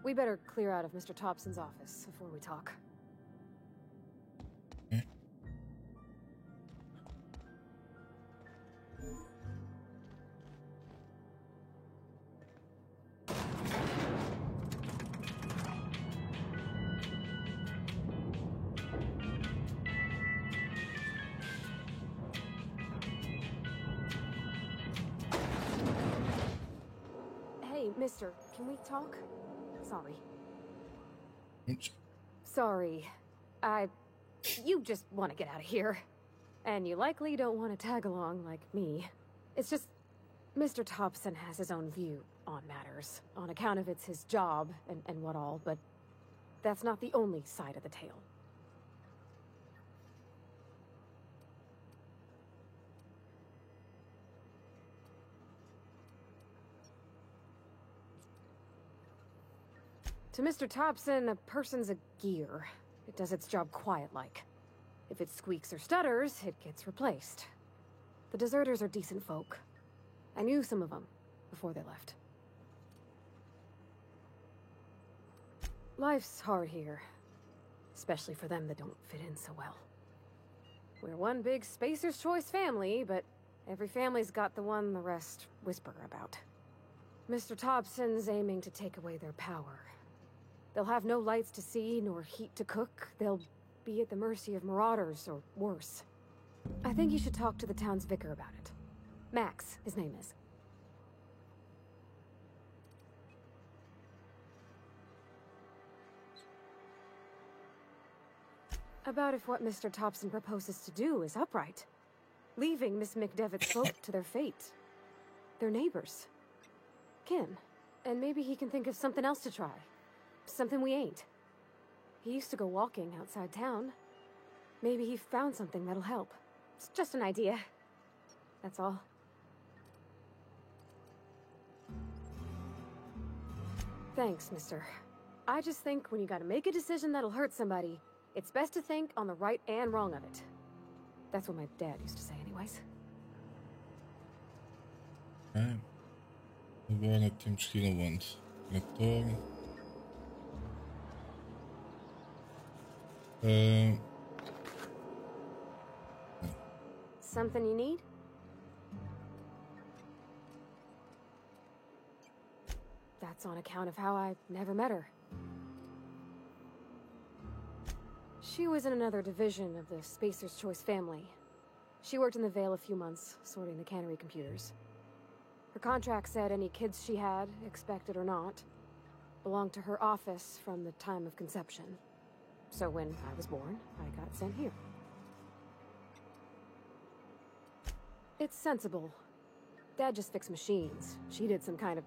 We better clear out of Mr. Thompson's office before we talk. Mister, can we talk? Sorry. Oops. Sorry. You just want to get out of here. And you likely don't want to tag along like me. It's just, Mr. Thompson has his own view on matters, on account of it's his job and what all, but that's not the only side of the tale. To Mr. Thompson, a person's a gear. It does its job quiet-like. If it squeaks or stutters, it gets replaced. The deserters are decent folk. I knew some of them before they left. Life's hard here, especially for them that don't fit in so well. We're one big Spacer's Choice family, but every family's got the one the rest whisper about. Mr. Thompson's aiming to take away their power. They'll have no lights to see, nor heat to cook. They'll be at the mercy of marauders, or worse. I think you should talk to the town's vicar about it. Max, his name is. About if what Mr. Thompson proposes to do is upright. Leaving Miss McDevitt's folk to their fate. They're neighbors. Kin. And maybe he can think of something else to try. Something we ain't. He used to go walking outside town. Maybe he found something that'll help. It's just an idea. That's all. Thanks, mister. I just think when you gotta make a decision that'll hurt somebody, it's best to think on the right and wrong of it. That's what my dad used to say anyways. Agora temos que ir aonde? Na torre. Something you need? That's on account of how I never met her. She was in another division of the Spacer's Choice family. She worked in the Vale a few months, sorting the cannery computers. Her contract said any kids she had, expected or not, belonged to her office from the time of conception. So when I was born, I got sent here. It's sensible. Dad just fixed machines. She did some kind of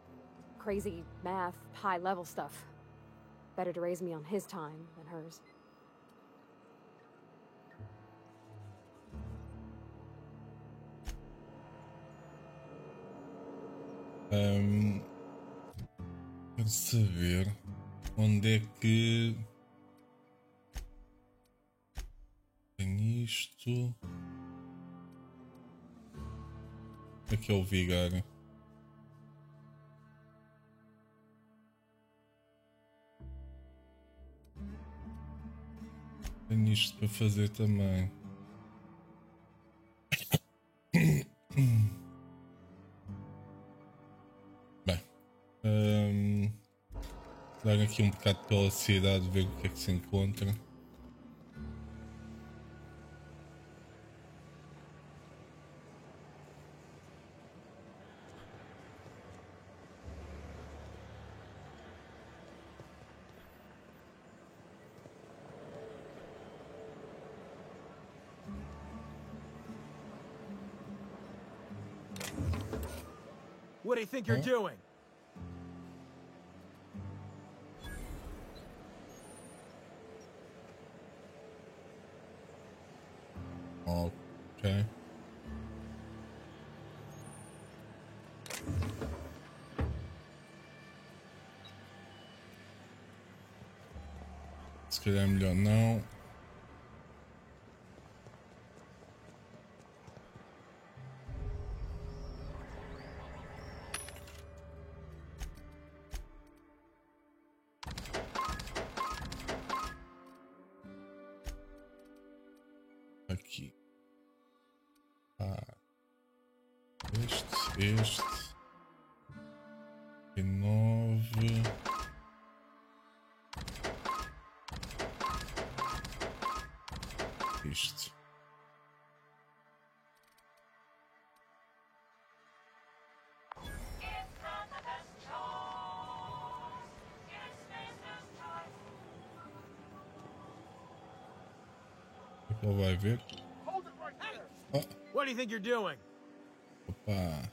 crazy math, high-level stuff. Better to raise me on his time than hers. Quero saber onde é que tem isto. Aqui é o vigário. Tenho isto para fazer também. Bem, dar aqui um bocado pela cidade, ver o que é que se encontra. What do you think you're doing? Okay. Se calhar é melhor não. Aqui. Este e 9. Isto. que ele vai ver? Oh, What do you think you're doing? opa.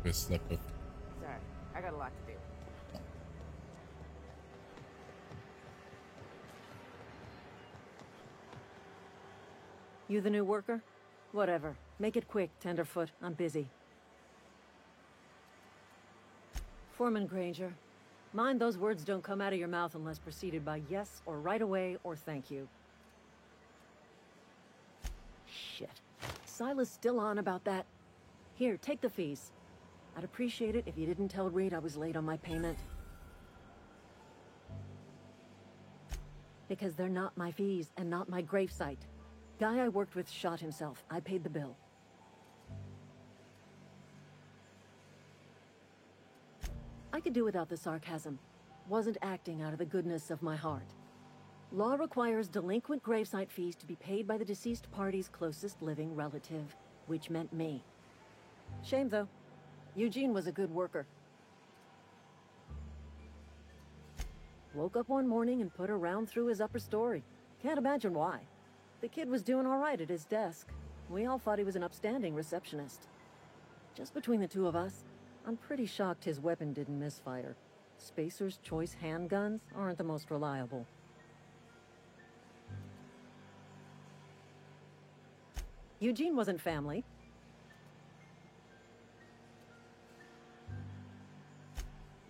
Ver se dá para. Sorry, I got a lot to do. You the new worker? Whatever. Make it quick, Tenderfoot. I'm busy. Foreman Granger, mind those words don't come out of your mouth unless preceded by yes or right away or thank you. Shit. Silas still on about that. Here, take the fees. I'd appreciate it if you didn't tell Reed I was late on my payment. Because they're not my fees and not my gravesite. Guy I worked with shot himself. I paid the bill. I could do without the sarcasm. Wasn't acting out of the goodness of my heart. Law requires delinquent gravesite fees to be paid by the deceased party's closest living relative, which meant me. Shame, though. Eugene was a good worker. Woke up one morning and put a round through his upper story. Can't imagine why. The kid was doing all right at his desk. We all thought he was an upstanding receptionist. Just between the two of us, I'm pretty shocked his weapon didn't misfire. Spacer's Choice handguns aren't the most reliable. Eugene wasn't family.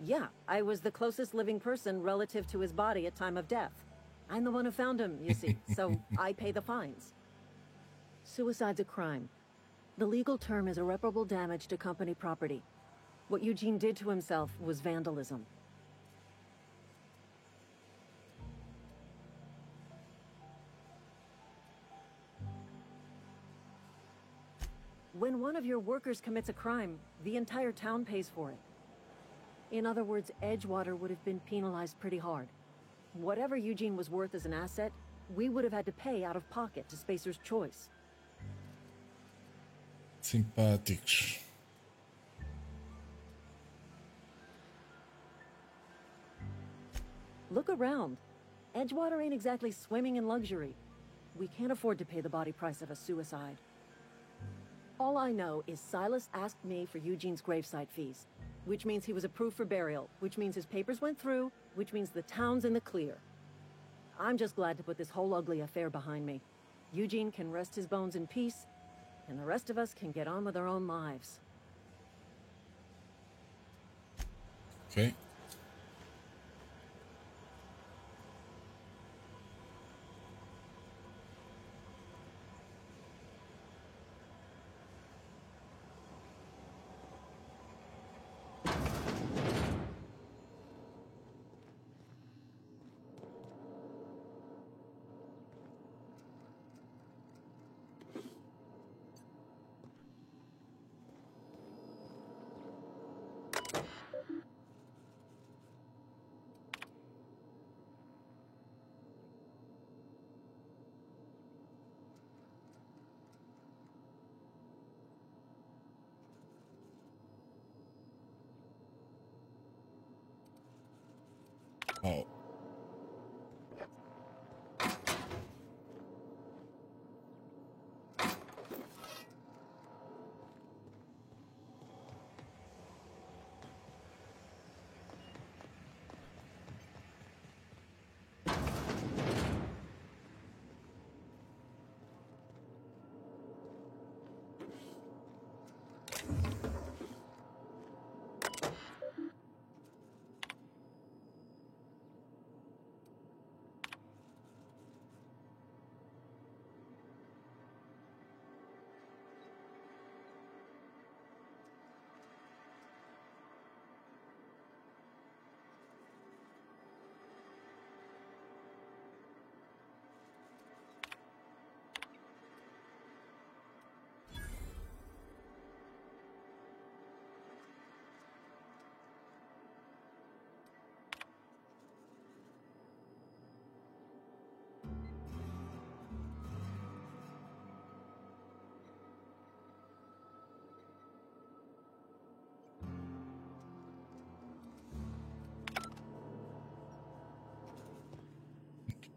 Yeah, I was the closest living person relative to his body at time of death. I'm the one who found him, you see, so I pay the fines. Suicide's a crime. The legal term is irreparable damage to company property. What Eugene did to himself was vandalism. When one of your workers commits a crime, the entire town pays for it. In other words, Edgewater would have been penalized pretty hard. Whatever Eugene was worth as an asset, we would have had to pay out of pocket to Spacer's Choice. Simpáticos. Look around. Edgewater ain't exactly swimming in luxury. We can't afford to pay the body price of a suicide. All I know is Silas asked me for Eugene's gravesite fees, which means he was approved for burial, which means his papers went through, which means the town's in the clear. I'm just glad to put this whole ugly affair behind me. Eugene can rest his bones in peace, and the rest of us can get on with our own lives. Okay.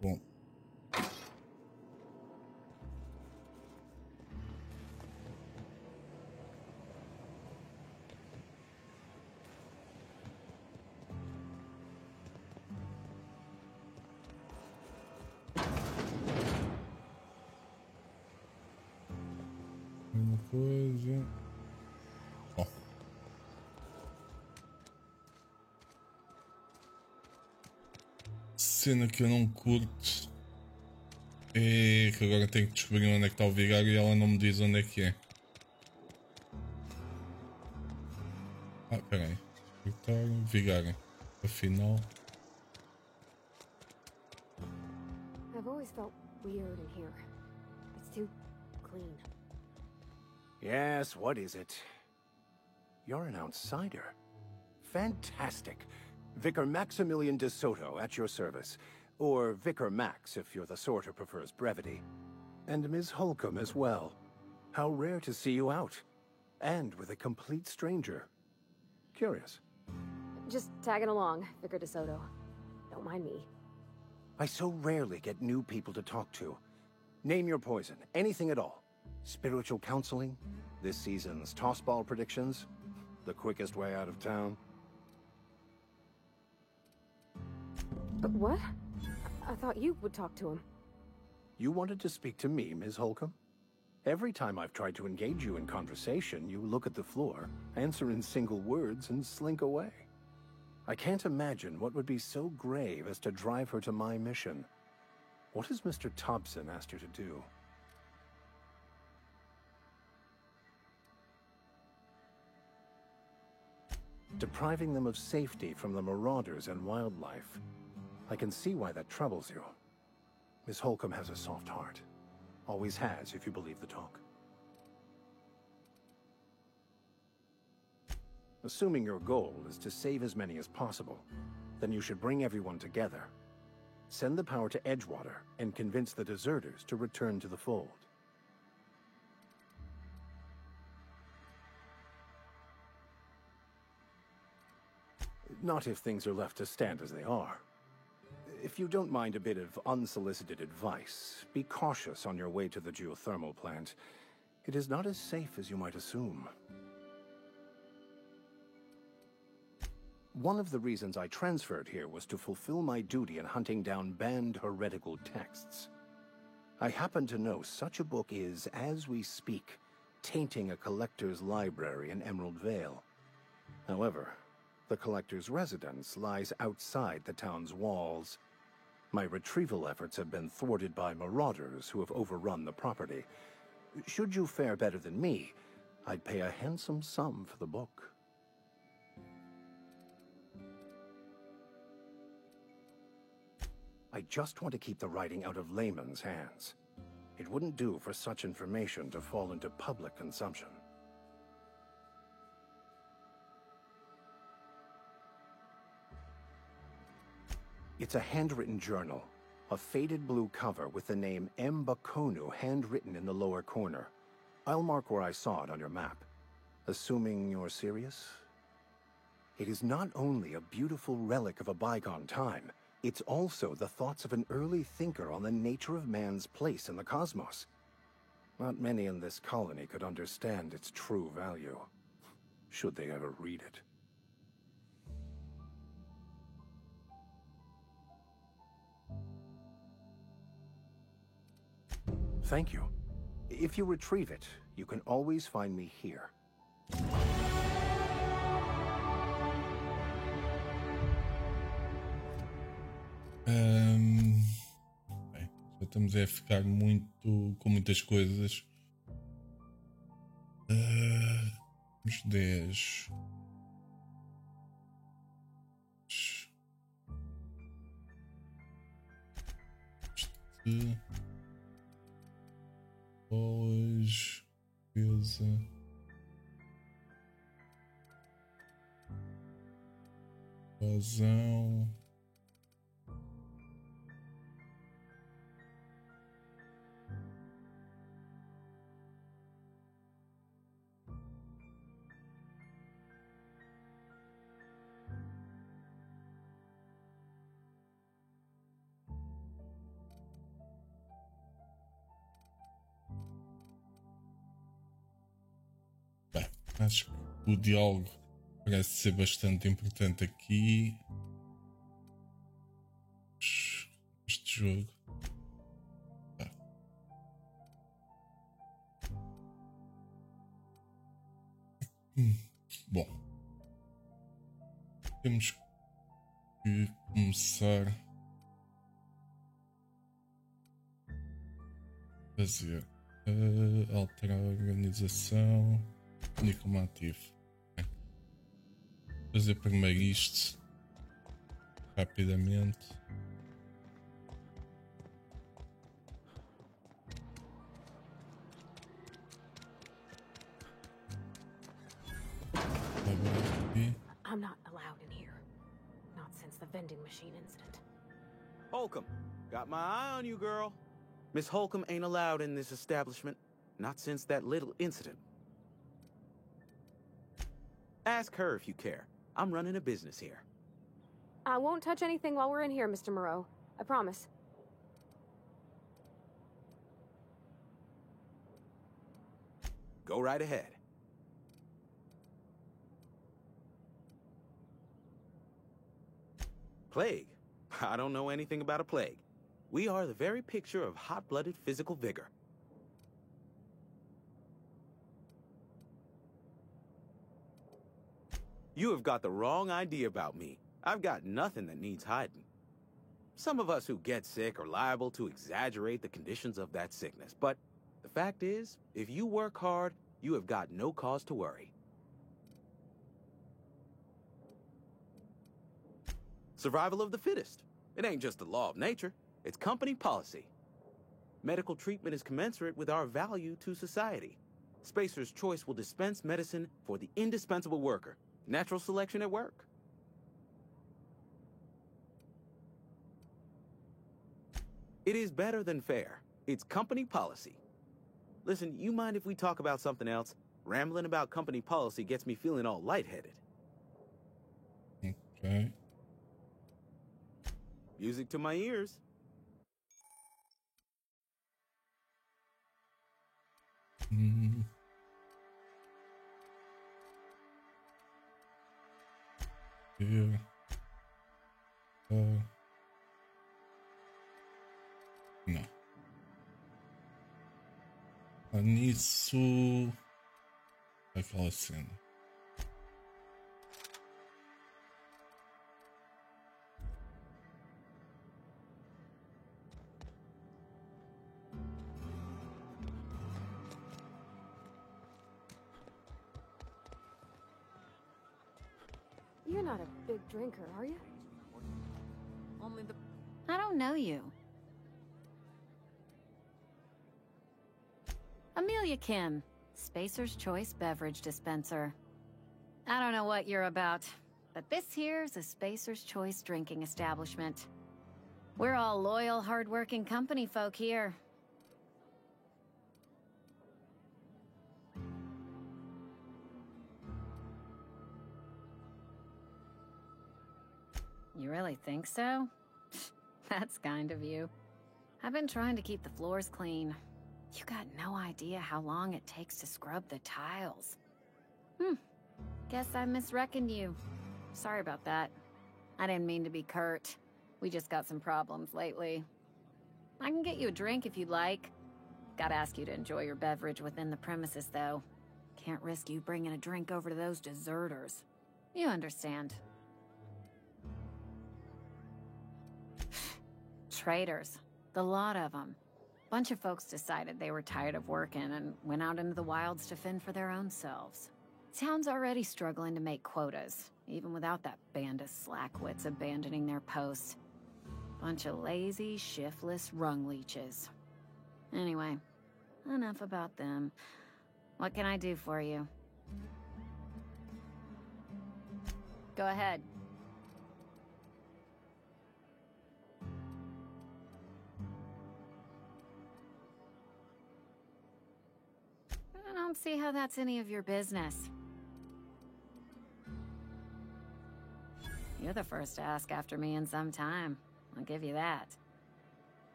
Bom. Uma coisa. Bom. Cena que eu não curto é que agora tenho que descobrir onde é que está o vigário e ela não me diz onde é que é. Ah, peraí. Vigário. Afinal. I've always felt weird in here. It's too clean. Yes, what is it? You're an outsider. Fantastic. Vicar Maximilian de Soto at your service. Or Vicar Max if you're the sort who prefers brevity. And Ms. Holcomb as well. How rare to see you out. And with a complete stranger. Curious. Just tagging along, Vicar DeSoto. Don't mind me. I so rarely get new people to talk to. Name your poison, anything at all. Spiritual counseling, this season's tossball predictions, the quickest way out of town. But what? I thought you would talk to him. You wanted to speak to me, Ms. Holcomb? Every time I've tried to engage you in conversation, you look at the floor, answer in single words, and slink away. I can't imagine what would be so grave as to drive her to my mission. What has Mr. Thompson asked you to do? Depriving them of safety from the marauders and wildlife. I can see why that troubles you. Miss Holcomb has a soft heart. Always has, if you believe the talk. Assuming your goal is to save as many as possible, then you should bring everyone together. Send the power to Edgewater and convince the deserters to return to the fold. Not if things are left to stand as they are. If you don't mind a bit of unsolicited advice, be cautious on your way to the geothermal plant. It is not as safe as you might assume. One of the reasons I transferred here was to fulfill my duty in hunting down banned heretical texts. I happen to know such a book is, as we speak, tainting a collector's library in Emerald Vale. However, the collector's residence lies outside the town's walls. My retrieval efforts have been thwarted by marauders who have overrun the property. Should you fare better than me, I'd pay a handsome sum for the book. I just want to keep the writing out of layman's hands. It wouldn't do for such information to fall into public consumption. It's a handwritten journal, a faded blue cover with the name M. Bakonu handwritten in the lower corner. I'll mark where I saw it on your map. Assuming you're serious? It is not only a beautiful relic of a bygone time, it's also the thoughts of an early thinker on the nature of man's place in the cosmos. Not many in this colony could understand its true value, should they ever read it. Thank you. If you retrieve it, you can always find me here. Bem, já estamos a ficar com muitas coisas. Uns 10. Bolas, beleza. Vazão. Acho que o diálogo parece ser bastante importante aqui. Este jogo. Tá. Bom. Temos que começar a fazer alterar a organização como ativo. Fazer primeiro isto rapidamente. I'm not allowed in here. Not since the vending machine incident. Holcomb, got my eye on you, girl. Miss Holcomb ain't allowed in this establishment. Not since that little incident. Ask her if you care. I'm running a business here. I won't touch anything while we're in here, Mr. Moreau. I promise. Go right ahead. Plague? I don't know anything about a plague. We are the very picture of hot-blooded physical vigor. You have got the wrong idea about me. I've got nothing that needs hiding. Some of us who get sick are liable to exaggerate the conditions of that sickness, but the fact is, if you work hard, you have got no cause to worry. Survival of the fittest. It ain't just the law of nature, it's company policy. Medical treatment is commensurate with our value to society. Spacer's Choice will dispense medicine for the indispensable worker. Natural selection at work. It is better than fair. It's company policy. Listen, you mind if we talk about something else? Rambling about company policy gets me feeling all lightheaded. Okay. Music to my ears. Here. Não. Nisso. Aquela cena. You're not a big drinker, are you? Only the... I don't know you. Amelia Kim, Spacer's Choice Beverage Dispenser. I don't know what you're about, but this here's a Spacer's Choice drinking establishment. We're all loyal, hard-working company folk here. You really think so? That's kind of you. I've been trying to keep the floors clean. You got no idea how long it takes to scrub the tiles. Guess I misreckoned you. Sorry about that. I didn't mean to be curt. We just got some problems lately. I can get you a drink if you'd like. Gotta ask you to enjoy your beverage within the premises, though. Can't risk you bringing a drink over to those deserters. You understand. Traitors. The lot of them. Bunch of folks decided they were tired of working and went out into the wilds to fend for their own selves. Town's already struggling to make quotas, even without that band of slackwits abandoning their posts. Bunch of lazy, shiftless rung leeches. Anyway, enough about them. What can I do for you? Go ahead. I don't see how that's any of your business. You're the first to ask after me in some time. I'll give you that.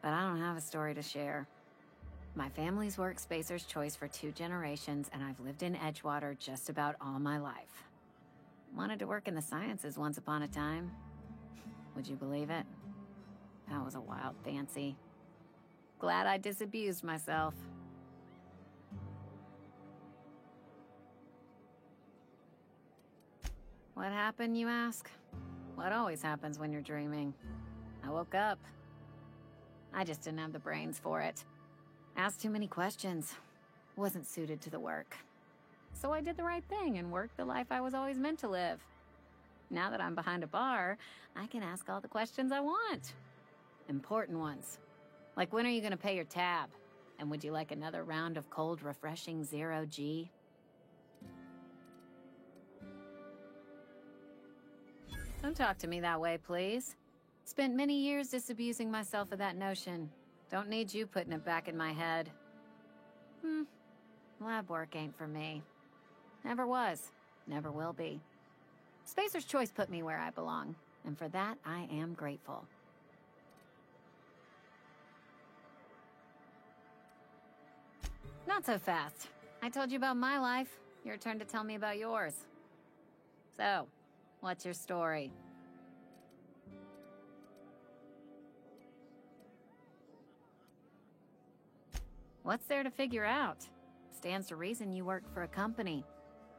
But I don't have a story to share. My family's worked Spacer's Choice for 2 generations, and I've lived in Edgewater just about all my life. Wanted to work in the sciences once upon a time. Would you believe it? That was a wild fancy. Glad I disabused myself. What happened, you ask? What always happens when you're dreaming. I woke up. I just didn't have the brains for it. Asked too many questions. Wasn't suited to the work. So I did the right thing and worked the life I was always meant to live. Now that I'm behind a bar, I can ask all the questions I want. Important ones. Like, when are you gonna pay your tab? And would you like another round of cold, refreshing Zero G? Don't talk to me that way, please. Spent many years disabusing myself of that notion. Don't need you putting it back in my head. Lab work ain't for me. Never was. Never will be. Spacer's Choice put me where I belong, and for that, I am grateful. Not so fast. I told you about my life. Your turn to tell me about yours. So, what's your story? What's there to figure out? Stands to reason you work for a company.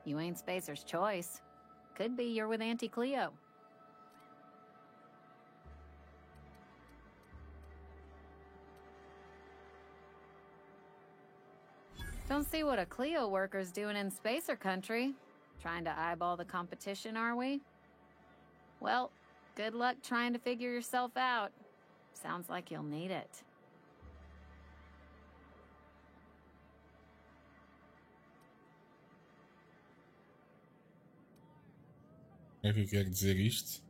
You ain't Spacer's Choice. Could be you're with Auntie Cleo. Don't see what a Cleo worker's doing in Spacer country. Trying to eyeball the competition, are we? Well, good luck trying to figure yourself out. Sounds like you'll need it. É que eu quero dizer isto?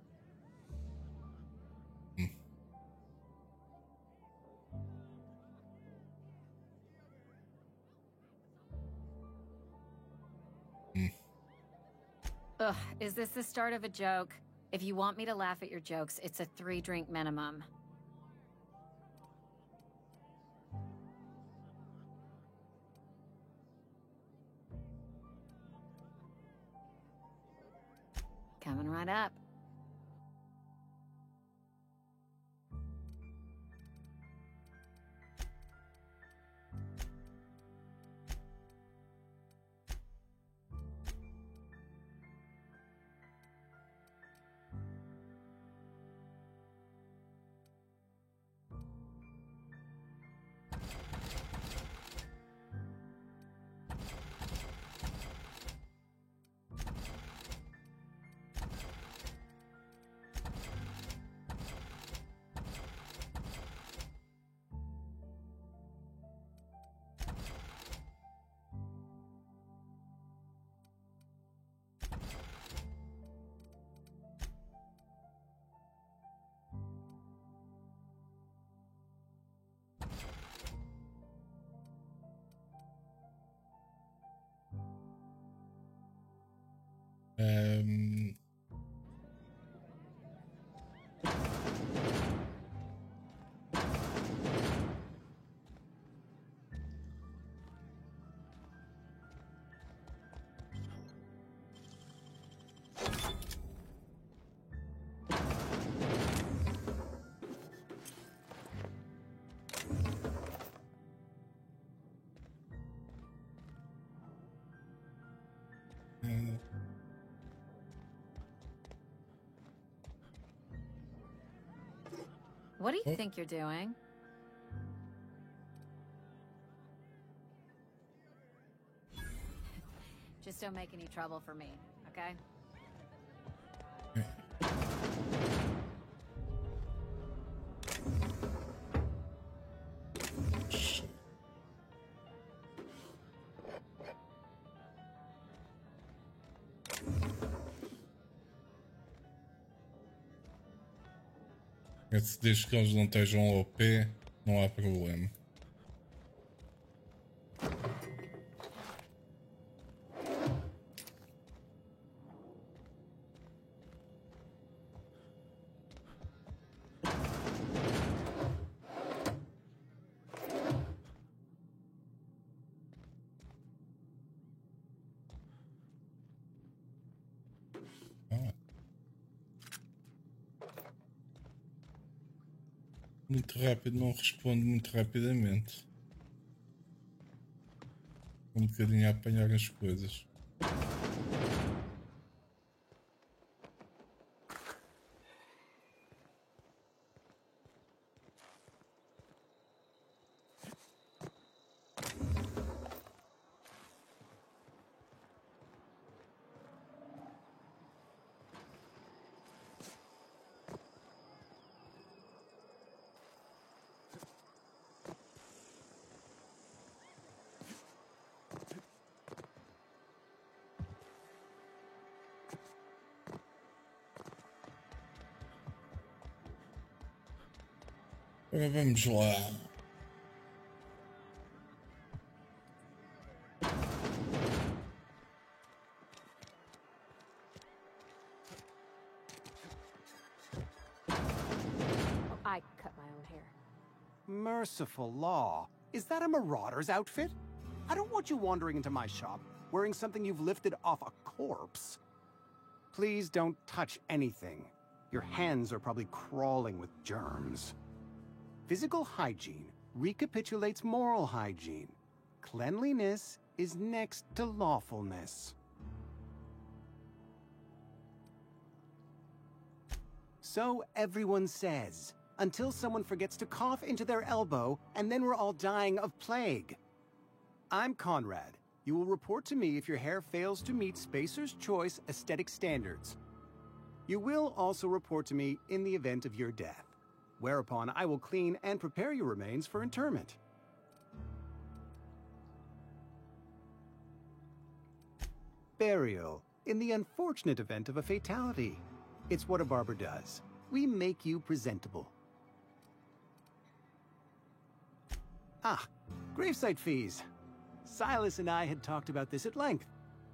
Ugh, is this the start of a joke? If you want me to laugh at your jokes, it's a 3-drink minimum. Coming right up. What do you think you're doing? Just don't make any trouble for me, okay? Desde que eles não estejam ao pé, não há problema. muito rápido, não responde muito rapidamente. Um bocadinho a apanhar as coisas. Agora vamos lá. I cut my own hair. Merciful law. Is that a marauder's outfit? I don't want you wandering into my shop wearing something you've lifted off a corpse. Please don't touch anything. Your hands are probably crawling with germs. Physical hygiene recapitulates moral hygiene. Cleanliness is next to lawfulness. So everyone says, until someone forgets to cough into their elbow, and then we're all dying of plague. I'm Conrad. You will report to me if your hair fails to meet Spacer's Choice aesthetic standards. You will also report to me in the event of your death, whereupon I will clean and prepare your remains for interment. Burial, in the unfortunate event of a fatality. It's what a barber does. We make you presentable. Ah, gravesite fees. Silas and I had talked about this at length.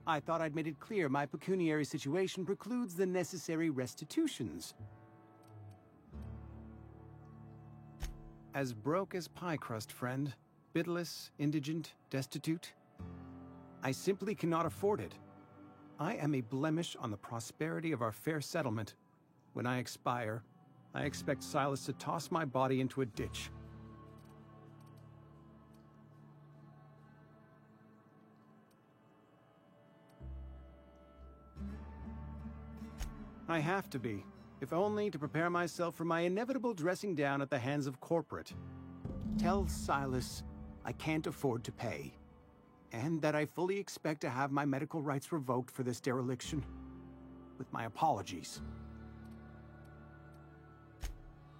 I thought I'd made it clear my pecuniary situation precludes the necessary restitutions. As broke as pie crust, friend. Bidless, indigent, destitute. I simply cannot afford it. I am a blemish on the prosperity of our fair settlement. When I expire, I expect Silas to toss my body into a ditch. I have to be, if only to prepare myself for my inevitable dressing down at the hands of corporate. Tell Silas I can't afford to pay, and that I fully expect to have my medical rights revoked for this dereliction. With my apologies.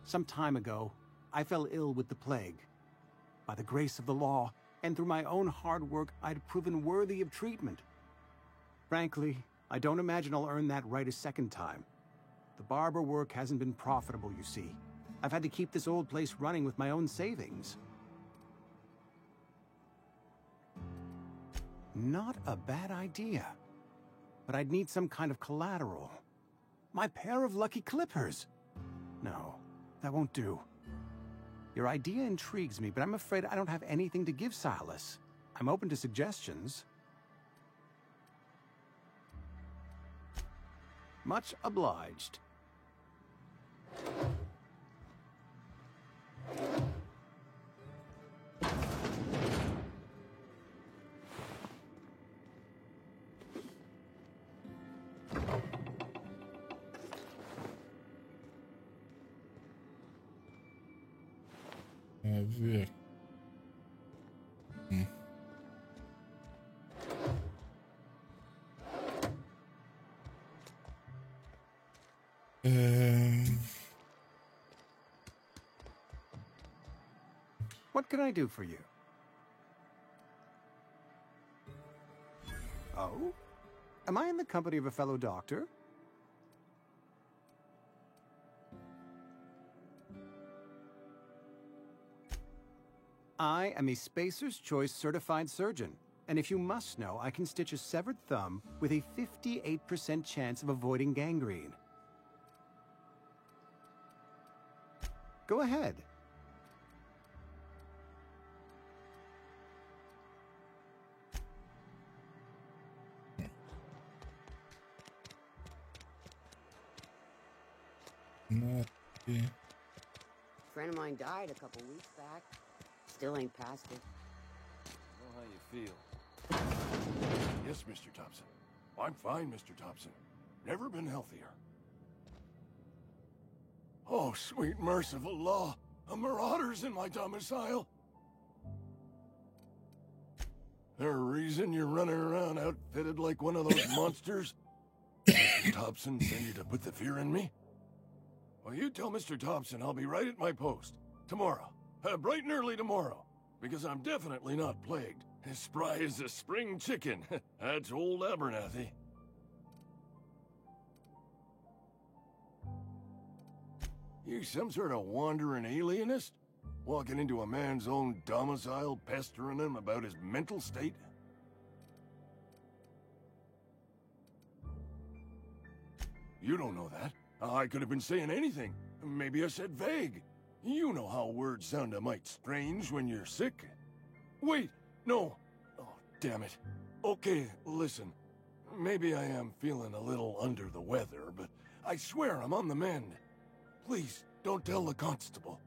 Some time ago, I fell ill with the plague. By the grace of the law, and through my own hard work, I'd proven worthy of treatment. Frankly, I don't imagine I'll earn that right a second time. The barber work hasn't been profitable, you see. I've had to keep this old place running with my own savings. Not a bad idea. But I'd need some kind of collateral. My pair of lucky clippers! No, that won't do. Your idea intrigues me, but I'm afraid I don't have anything to give Silas. I'm open to suggestions. Much obliged. A ver. What can I do for you? Oh? Am I in the company of a fellow doctor? I am a Spacer's Choice certified surgeon, and if you must know, I can stitch a severed thumb with a 58% chance of avoiding gangrene. Go ahead. Not okay. Friend of mine died a couple weeks back. Still ain't past it. I know how you feel. Yes, Mr. Thompson. I'm fine, Mr. Thompson. Never been healthier. Oh, sweet merciful law. A marauder's in my domicile. There a reason you're running around outfitted like one of those monsters? Mr. Thompson sent you to put the fear in me? Well, you tell Mr. Thompson I'll be right at my post. Tomorrow. Bright and early tomorrow. Because I'm definitely not plagued. As spry as a spring chicken. That's old Abernathy. You some sort of wandering alienist? Walking into a man's own domicile, pestering him about his mental state? You don't know that. I could have been saying anything. Maybe I said vague. You know how words sound a mite strange when you're sick. Wait, no. Oh, damn it. Okay, listen. Maybe I am feeling a little under the weather, but I swear I'm on the mend. Please, don't tell the constable.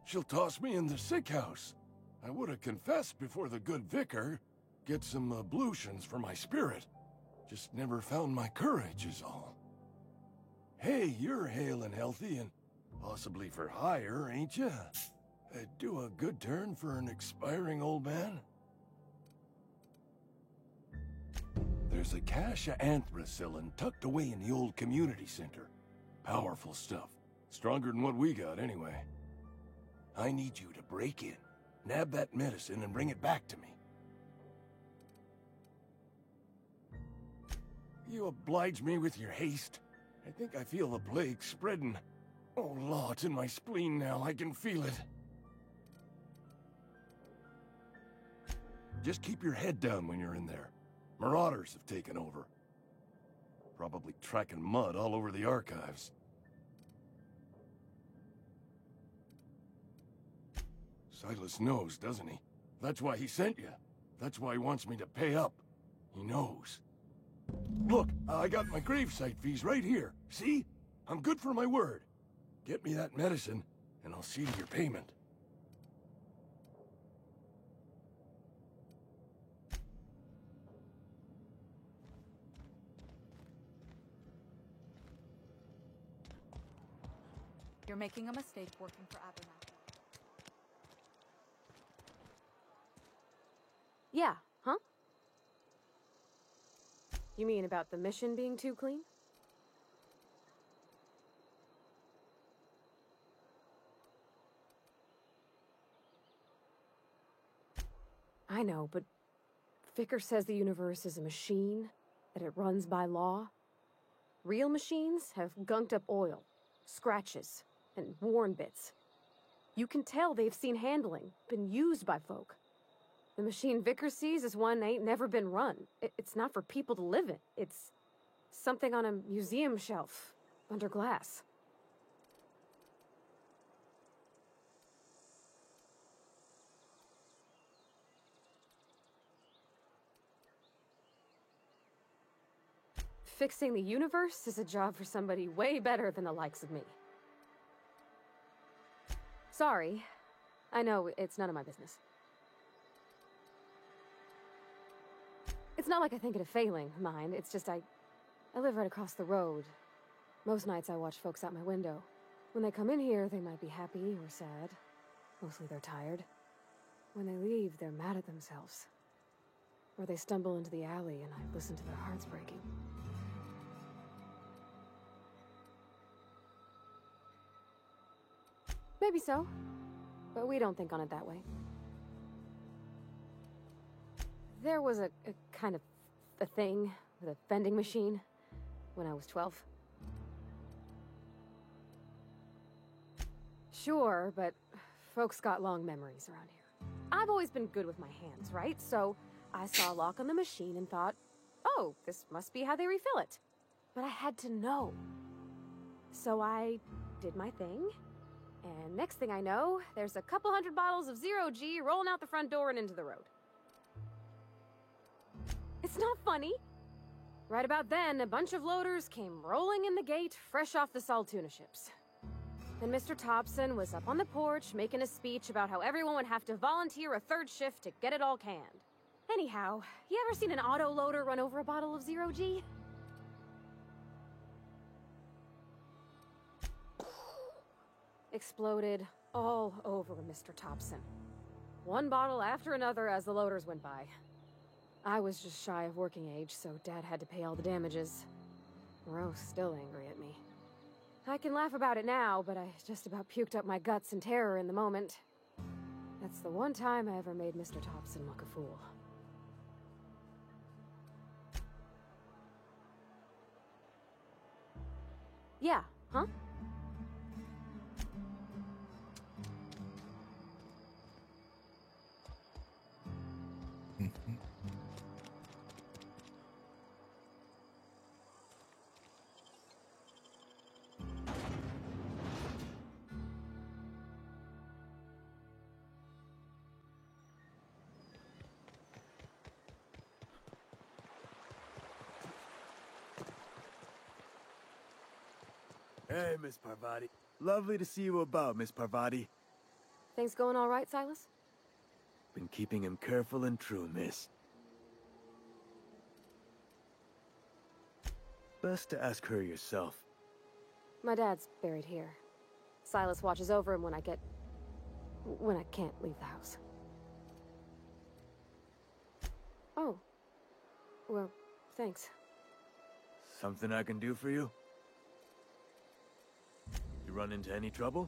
She'll toss me in the sick house. I would have confessed before the good vicar. Get some ablutions for my spirit. Just never found my courage is all. Hey, you're hale and healthy and possibly for hire, ain't ya? Do a good turn for an expiring old man? There's a cache of anthracillin tucked away in the old community center. Powerful stuff. Stronger than what we got, anyway. I need you to break in, nab that medicine, and bring it back to me. You oblige me with your haste. I think I feel the plague spreading. Oh, Law, it's in my spleen now. I can feel it. Just keep your head down when you're in there. Marauders have taken over. Probably tracking mud all over the archives. Silas knows, doesn't he? That's why he sent you. That's why he wants me to pay up. He knows. Look, I got my gravesite fees right here. See? I'm good for my word. Get me that medicine, and I'll see to your payment. You're making a mistake working for Abernathy. Yeah, huh? You mean about the mission being too clean? I know, but Vicker says the universe is a machine, that it runs by law. Real machines have gunked up oil, scratches, and worn bits. You can tell they've seen handling, been used by folk. The machine Vicker sees is one ain't never been run. It's not for people to live in. It's something on a museum shelf, under glass. Fixing the universe is a job for somebody way better than the likes of me. Sorry. I know, it's none of my business. It's not like I think it a failing, mind. It's just I live right across the road. Most nights I watch folks out my window. When they come in here, they might be happy or sad. Mostly they're tired. When they leave, they're mad at themselves. Or they stumble into the alley and I listen to their hearts breaking. Maybe so, but we don't think on it that way. There was a kind of a thing with a vending machine when I was 12. Sure, but folks got long memories around here. I've always been good with my hands, right? So I saw a lock on the machine and thought, oh, this must be how they refill it. But I had to know. So I did my thing, And next thing I know, there's a couple hundred bottles of Zero G rolling out the front door and into the road. It's not funny. Right about then, a bunch of loaders came rolling in the gate, fresh off the Saltuna ships. And Mr. Thompson was up on the porch making a speech about how everyone would have to volunteer a third shift to get it all canned. Anyhow, you ever seen an auto loader run over a bottle of Zero G? Exploded all over Mr. Thompson. One bottle after another as the loaders went by. I was just shy of working age, so Dad had to pay all the damages. Rose still angry at me. I can laugh about it now, but I just about puked up my guts in terror in the moment. That's the one time I ever made Mr. Thompson look a fool. Yeah, huh? Hey, Miss Parvati. Lovely to see you about, Miss Parvati. Things going all right, Silas? Been keeping him careful and true, miss. Best to ask her yourself. My dad's buried here. Silas watches over him when I can't leave the house. Oh. Well, thanks. Something I can do for you? You run into any trouble?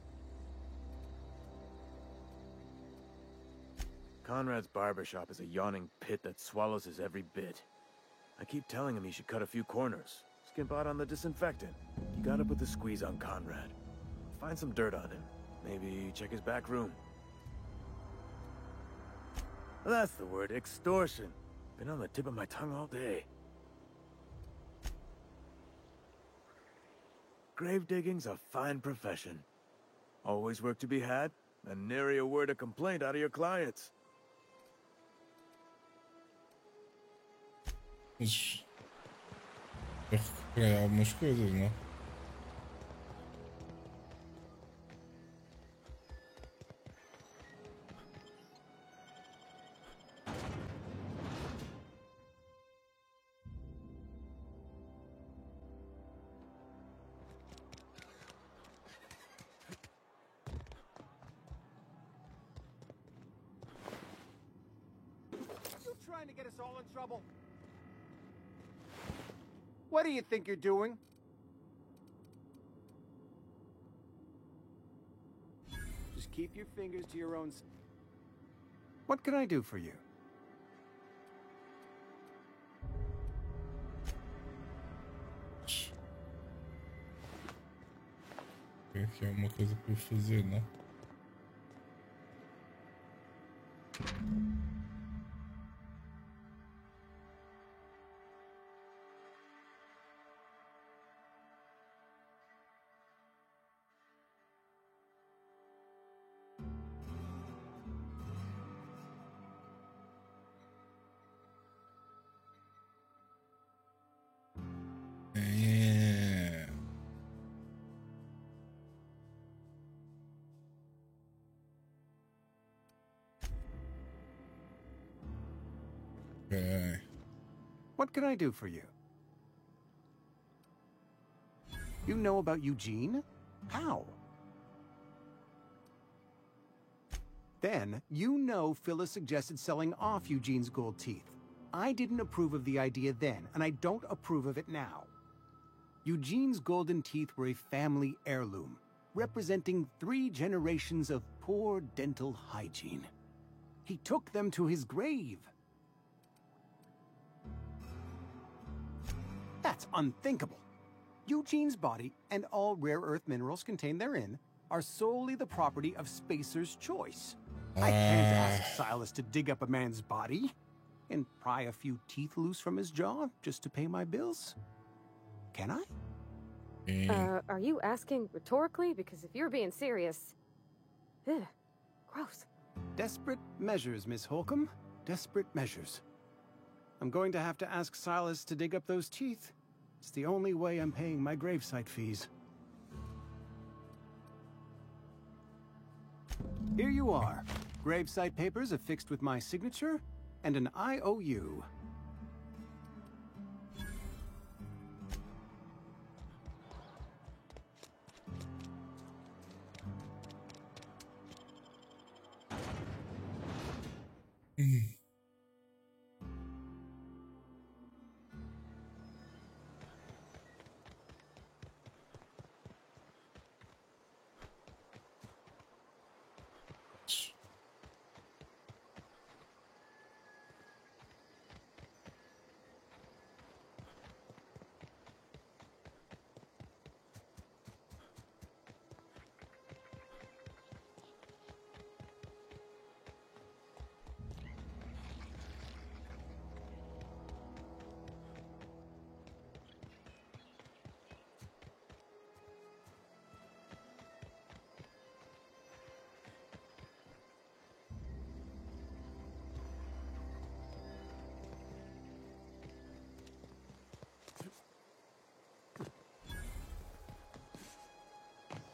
Conrad's barbershop is a yawning pit that swallows his every bit. I keep telling him he should cut a few corners. Skimp out on the disinfectant. You gotta put the squeeze on Conrad. Find some dirt on him. Maybe check his back room. That's the word, extortion. Been on the tip of my tongue all day. Grave digging's a fine profession. Always work to be had, and nary a word of complaint out of your clients. Mas eu recuperei algumas coisas, não? You trying to get us all in trouble? What do you think you're doing? Just keep your fingers to your own... What can I do for you? Aqui é uma coisa para eu fazer, não? Okay. What can I do for you? You know about Eugene? How? Then, you know Phyllis suggested selling off Eugene's gold teeth. I didn't approve of the idea then, and I don't approve of it now. Eugene's golden teeth were a family heirloom, representing 3 generations of poor dental hygiene. He took them to his grave. That's unthinkable. Eugene's body and all rare earth minerals contained therein are solely the property of Spacer's Choice. I can't ask Silas to dig up a man's body and pry a few teeth loose from his jaw just to pay my bills. Can I? Are you asking rhetorically? Because if you're being serious... Ugh, gross. Desperate measures, Miss Holcomb. Desperate measures. I'm going to have to ask Silas to dig up those teeth. It's the only way I'm paying my gravesite fees. Here you are. Gravesite papers affixed with my signature and an IOU.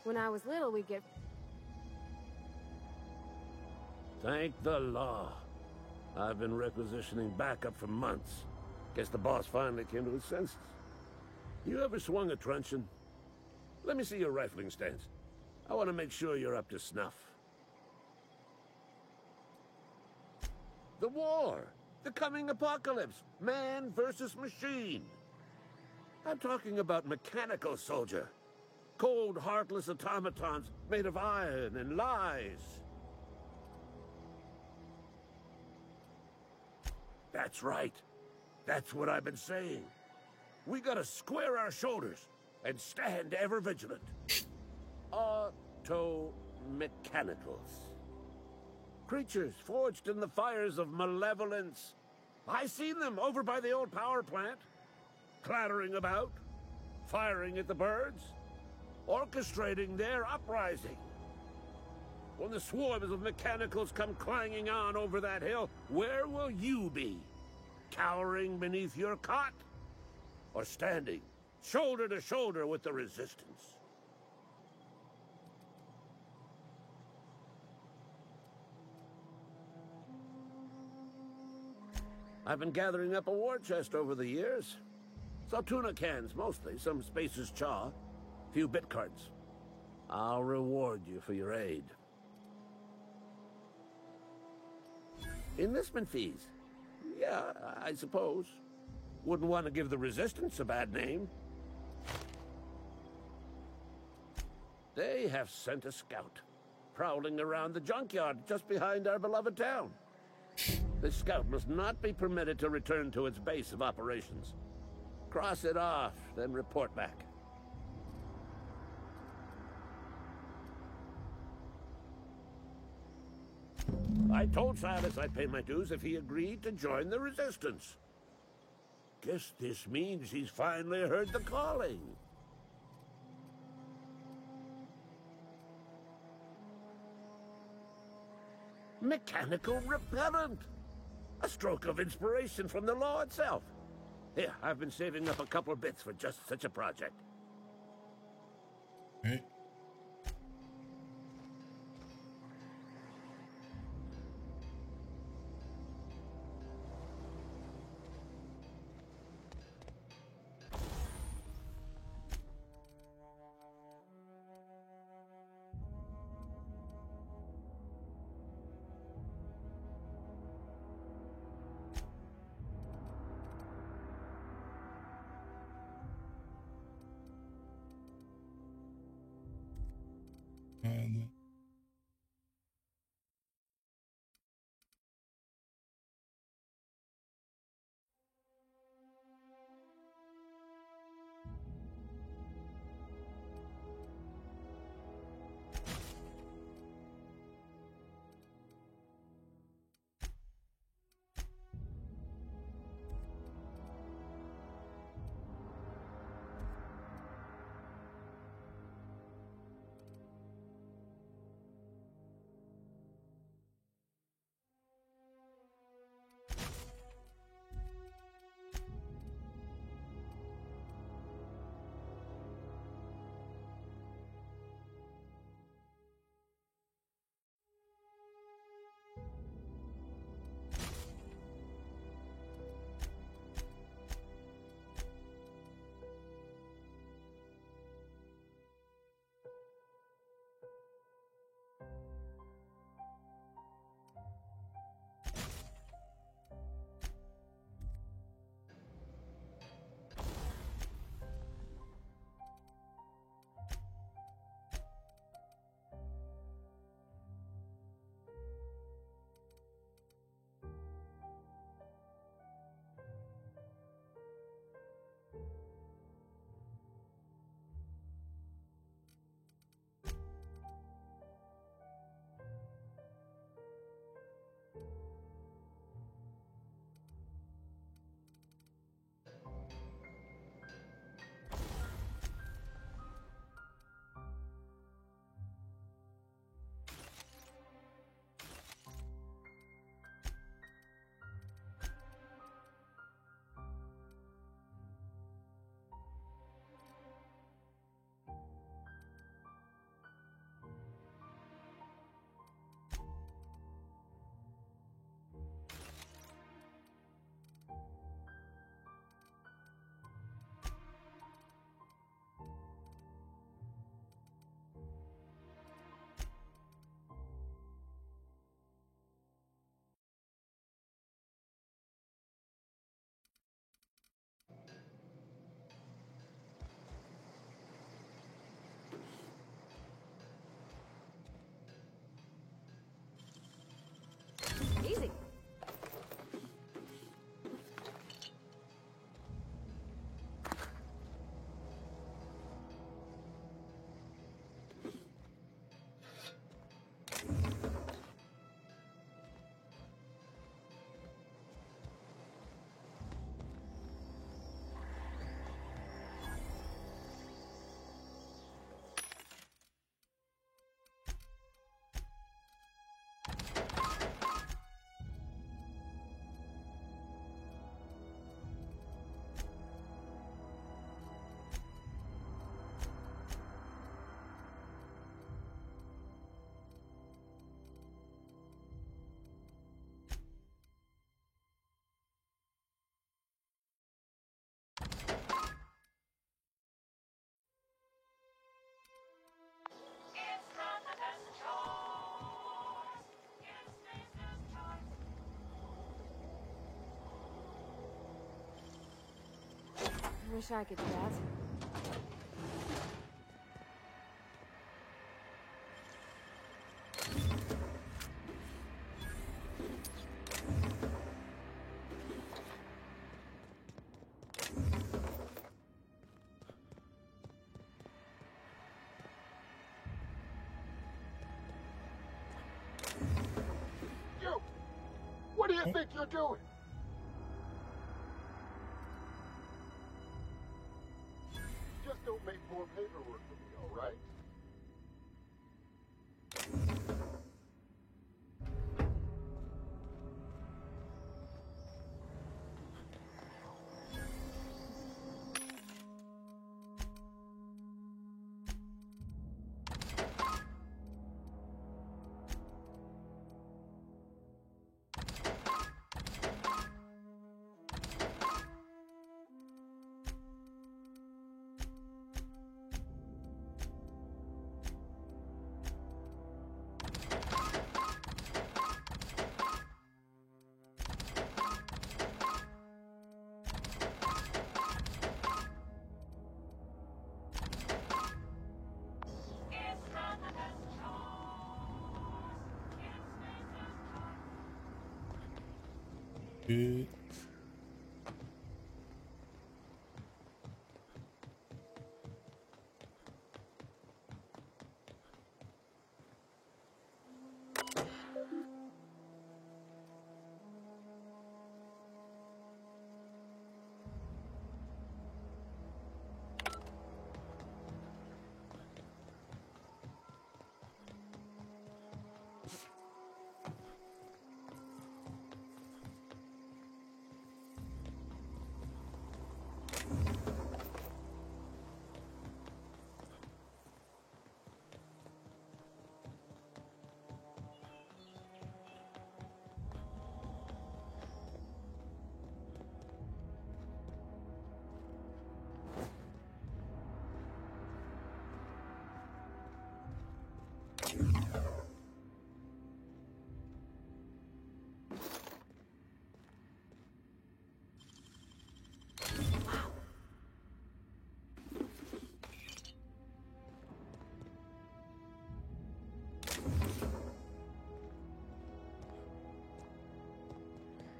When I was little, we'd get... Thank the law. I've been requisitioning backup for months. Guess the boss finally came to his senses. You ever swung a truncheon? Let me see your rifling stance. I want to make sure you're up to snuff. The war! The coming apocalypse! Man versus machine! I'm talking about mechanical soldier. Cold, heartless automatons made of iron and lies. That's right. That's what I've been saying. We gotta square our shoulders and stand ever vigilant. Auto-mechanicals. Creatures forged in the fires of malevolence. I seen them over by the old power plant. Clattering about, firing at the birds, orchestrating their uprising. When the swarms of mechanicals come clanging on over that hill, where will you be? Cowering beneath your cot? Or standing, shoulder to shoulder with the resistance? I've been gathering up a war chest over the years. Saltuna cans, mostly, some Spacer's chaw, few bit cards. I'll reward you for your aid. Enlistment fees. Yeah, I suppose. Wouldn't want to give the Resistance a bad name. They have sent a scout, prowling around the junkyard just behind our beloved town. This scout must not be permitted to return to its base of operations. Cross it off, then report back. I told Silas I'd pay my dues if he agreed to join the Resistance. Guess this means he's finally heard the calling. Mechanical repellent! A stroke of inspiration from the law itself. Here, I've been saving up a couple of bits for just such a project. Hey. Wish I could do that. You! What do you think you're doing? Just don't make more paperwork for me, all right? Good.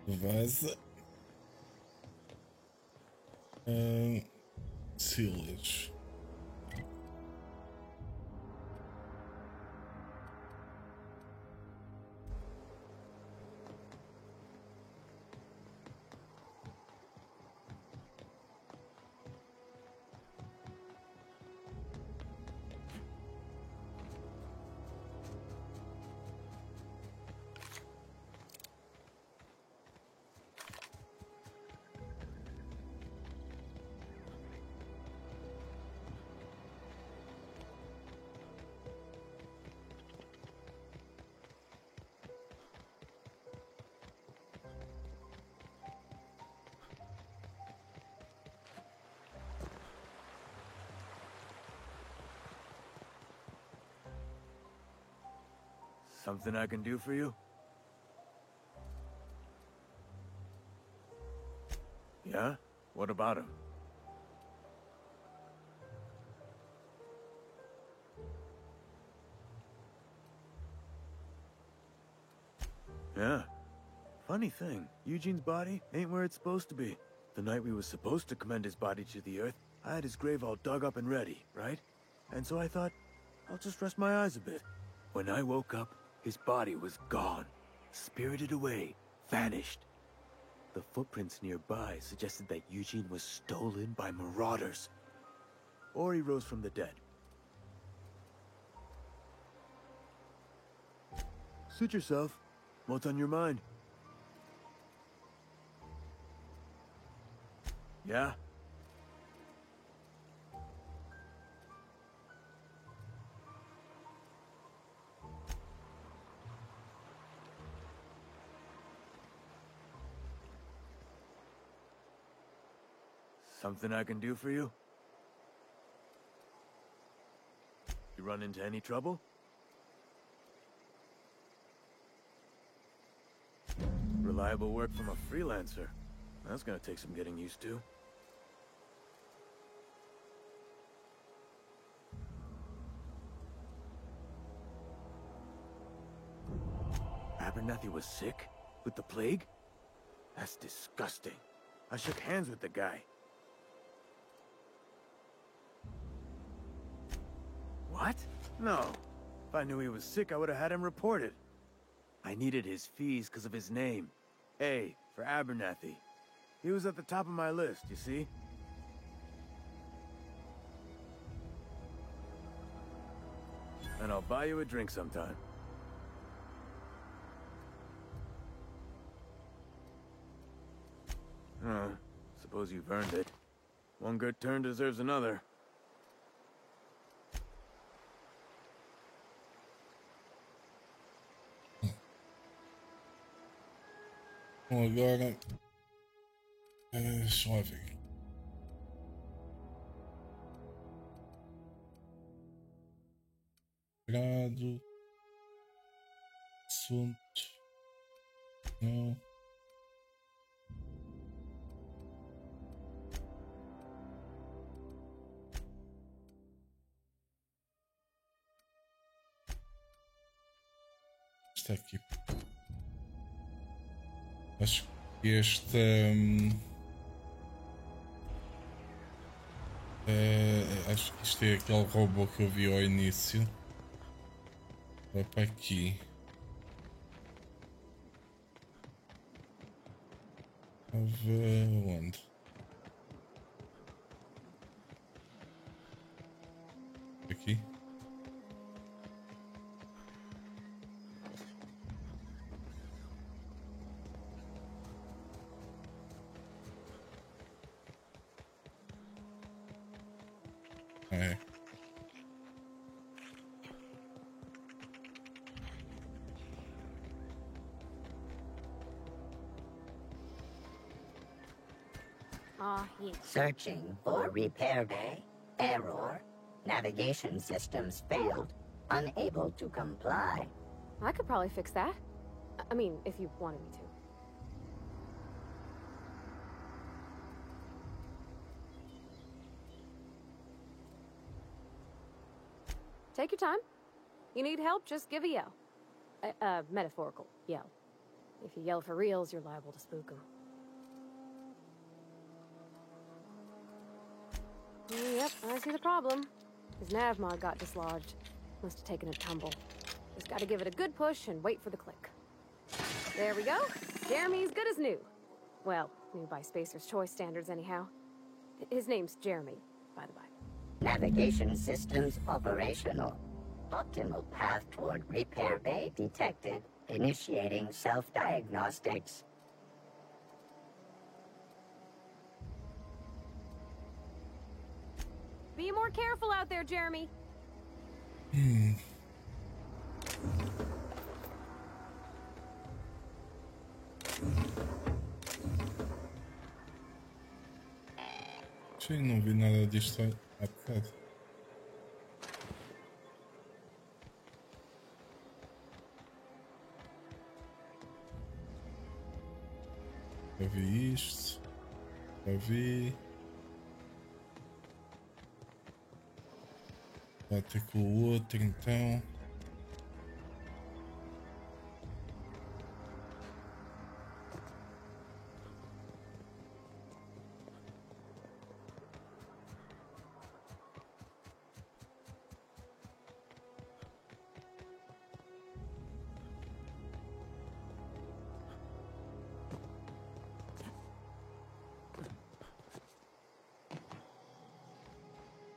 Vaza. Silage. Something I can do for you? Yeah? What about him? Yeah. Funny thing, Eugene's body ain't where it's supposed to be. The night we was supposed to commend his body to the earth, I had his grave all dug up and ready, right? And so I thought, I'll just rest my eyes a bit. When I woke up, his body was gone. Spirited away. Vanished. The footprints nearby suggested that Eugene was stolen by marauders. Or he rose from the dead. Suit yourself. What's on your mind? Yeah? Something I can do for you? You run into any trouble? Reliable work from a freelancer. That's gonna take some getting used to. Abernathy was sick? With the plague? That's disgusting. I shook hands with the guy. What? No. If I knew he was sick, I would have had him reported. I needed his fees because of his name. A for Abernathy. He was at the top of my list, you see? And I'll buy you a drink sometime. Oh, suppose you've earned it. One good turn deserves another. Bom, agora. Deixa eu ver. Grado. Assunto. Não. Está aqui. Acho que este acho que isto é aquele robô que eu vi ao início. Vai para aqui. Vou ver onde. Aqui. É. Searching for repair bay. Error. Navigation systems failed. Unable to comply. I could probably fix that. I mean, if you wanted me to. Take your time. You need help, just give a yell. Metaphorical yell. If you yell for reals, you're liable to spook them. Yep, I see the problem. His nav mod got dislodged. Must have taken a tumble. Just gotta give it a good push and wait for the click. There we go. Jeremy's good as new. Well, new by Spacer's Choice standards anyhow. His name's Jeremy, by the by. Navigation systems operational. Optimal path toward repair bay detected. Initiating self-diagnostics. Be more careful out there, Jeremy. Sim, não vi nada disto há bocado. Já vi isto. Já vi. Vai ter com o outro então.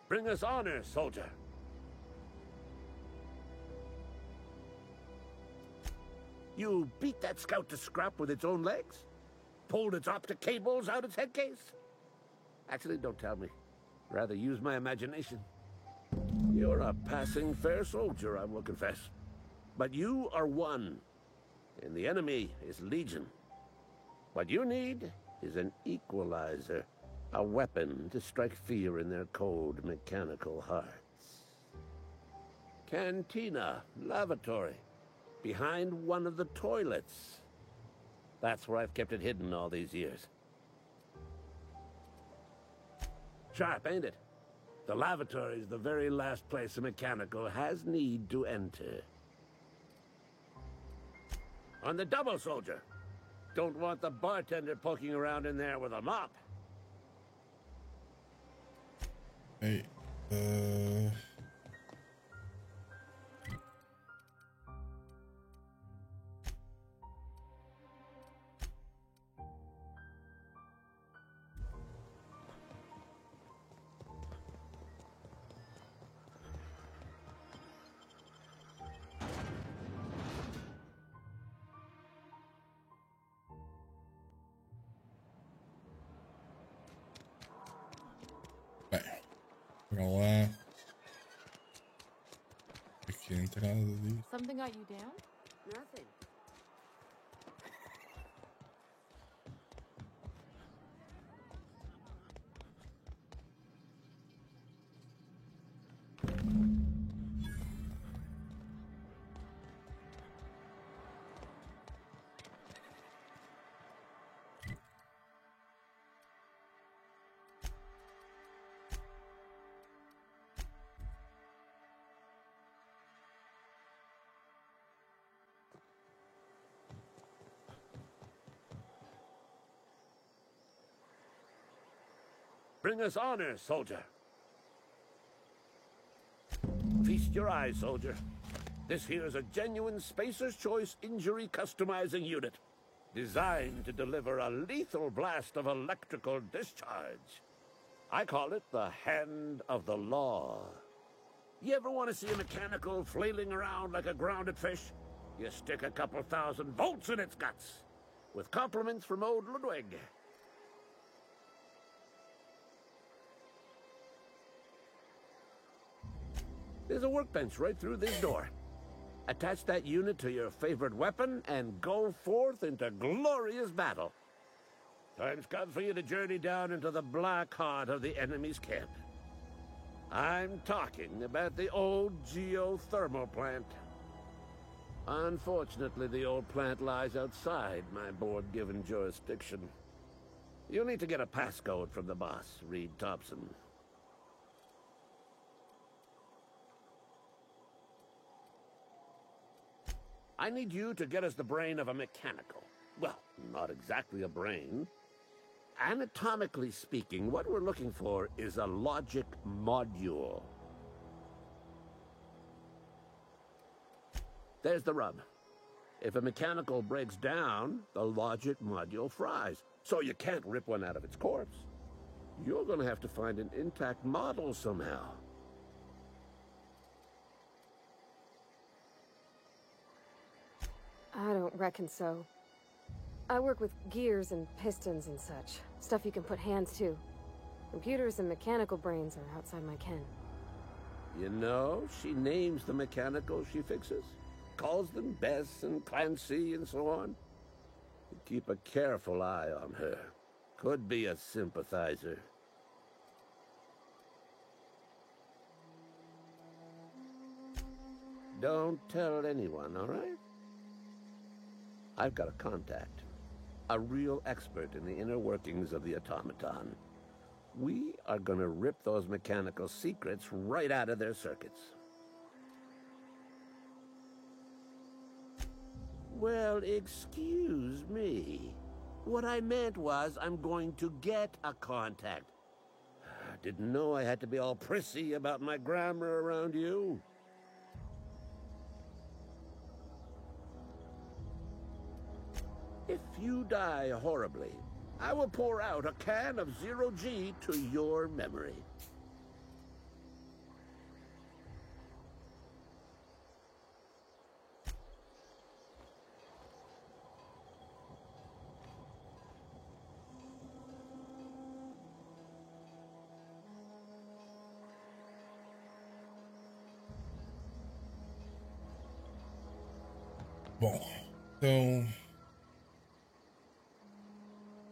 Bring us honor, soldier. You beat that scout to scrap with its own legs? Pulled its optic cables out its head case? Actually, don't tell me. Rather use my imagination. You're a passing fair soldier, I will confess. But you are one, and the enemy is legion. What you need is an equalizer. A weapon to strike fear in their cold, mechanical hearts. Cantina, lavatory, behind one of the toilets. That's where I've kept it hidden all these years. Sharp, ain't it? The lavatory is the very last place a mechanical has need to enter. On the double, soldier. Don't want the bartender poking around in there with a mop. Hey, para lá. Aqui a entrada ali. Something got you down? Nothing. Bring us honor, soldier. Feast your eyes, soldier. This here is a genuine Spacer's Choice injury customizing unit, designed to deliver a lethal blast of electrical discharge. I call it the Hand of the Law. You ever want to see a mechanical flailing around like a grounded fish? You stick a couple thousand volts in its guts. With compliments from old Ludwig. There's a workbench right through this door. Attach that unit to your favorite weapon and go forth into glorious battle. Time's come for you to journey down into the black heart of the enemy's camp. I'm talking about the old geothermal plant. Unfortunately, the old plant lies outside my board-given jurisdiction. You'll need to get a passcode from the boss, Reed Thompson. I need you to get us the brain of a mechanical. Well, not exactly a brain. Anatomically speaking, what we're looking for is a logic module. There's the rub. If a mechanical breaks down, the logic module fries. So you can't rip one out of its corpse. You're gonna have to find an intact model somehow. I don't reckon so. I work with gears and pistons and such. Stuff you can put hands to. Computers and mechanical brains are outside my ken. You know, she names the mechanicals she fixes. Calls them Bess and Clancy and so on. You keep a careful eye on her. Could be a sympathizer. Don't tell anyone, all right? I've got a contact. A real expert in the inner workings of the automaton. We are gonna rip those mechanical secrets right out of their circuits. Well, excuse me. What I meant was I'm going to get a contact. Didn't know I had to be all prissy about my grammar around you. If you die horribly, I will pour out a can of Zero-G to your memory. Bom, então...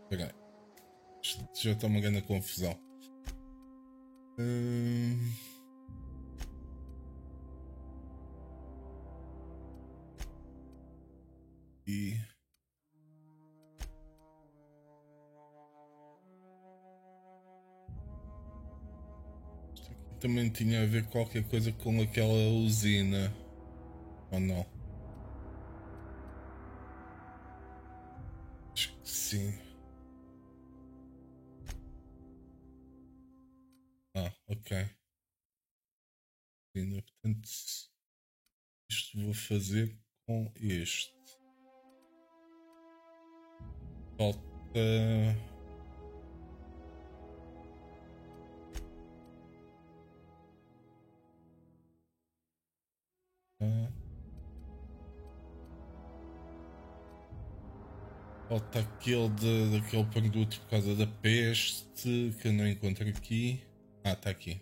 Peraí. Já está uma grande confusão. E... Isto aqui também tinha a ver qualquer coisa com aquela usina. Ou não? assim. Ok. Portanto, isto vou fazer com este. Falta. Falta aquele daquele produto por causa da peste que eu não encontro aqui. Está aqui.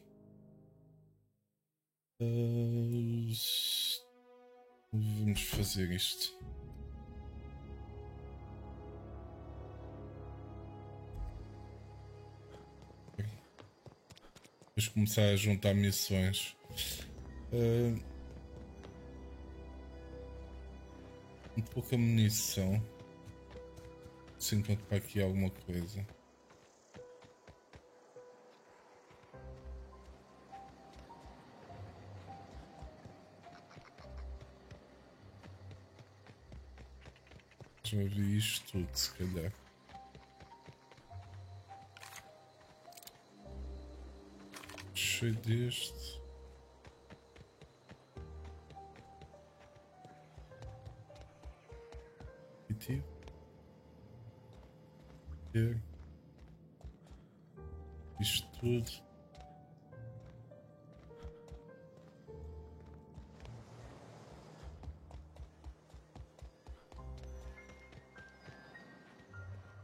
Vamos fazer isto. Vamos começar a juntar missões. Um pouca munição. Se encontro para aqui alguma coisa. Já vi isto tudo, se calhar. Cheio deste. E tipo. Isto tudo.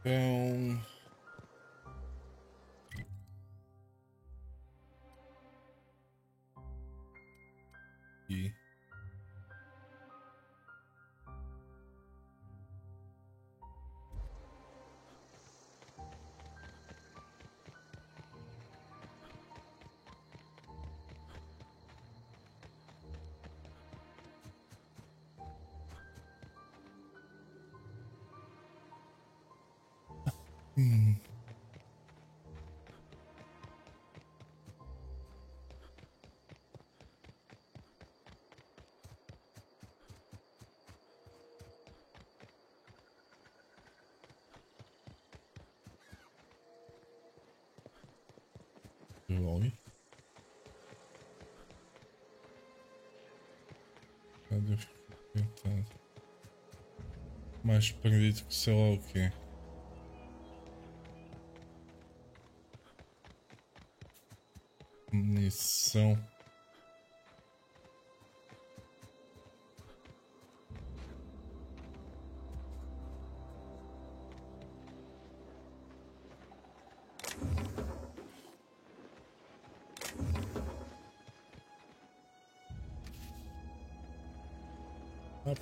Então. E. Oi. Cadê o mais perdido que sei lá o quê? Munição.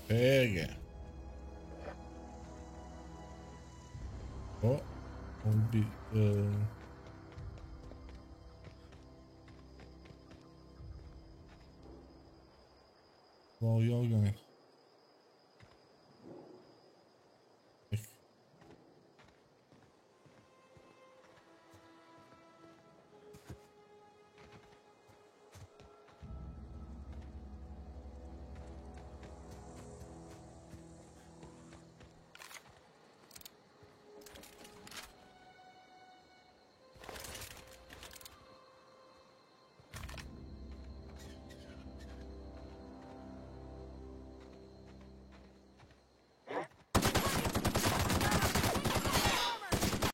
Pega. Ó, Olha alguém.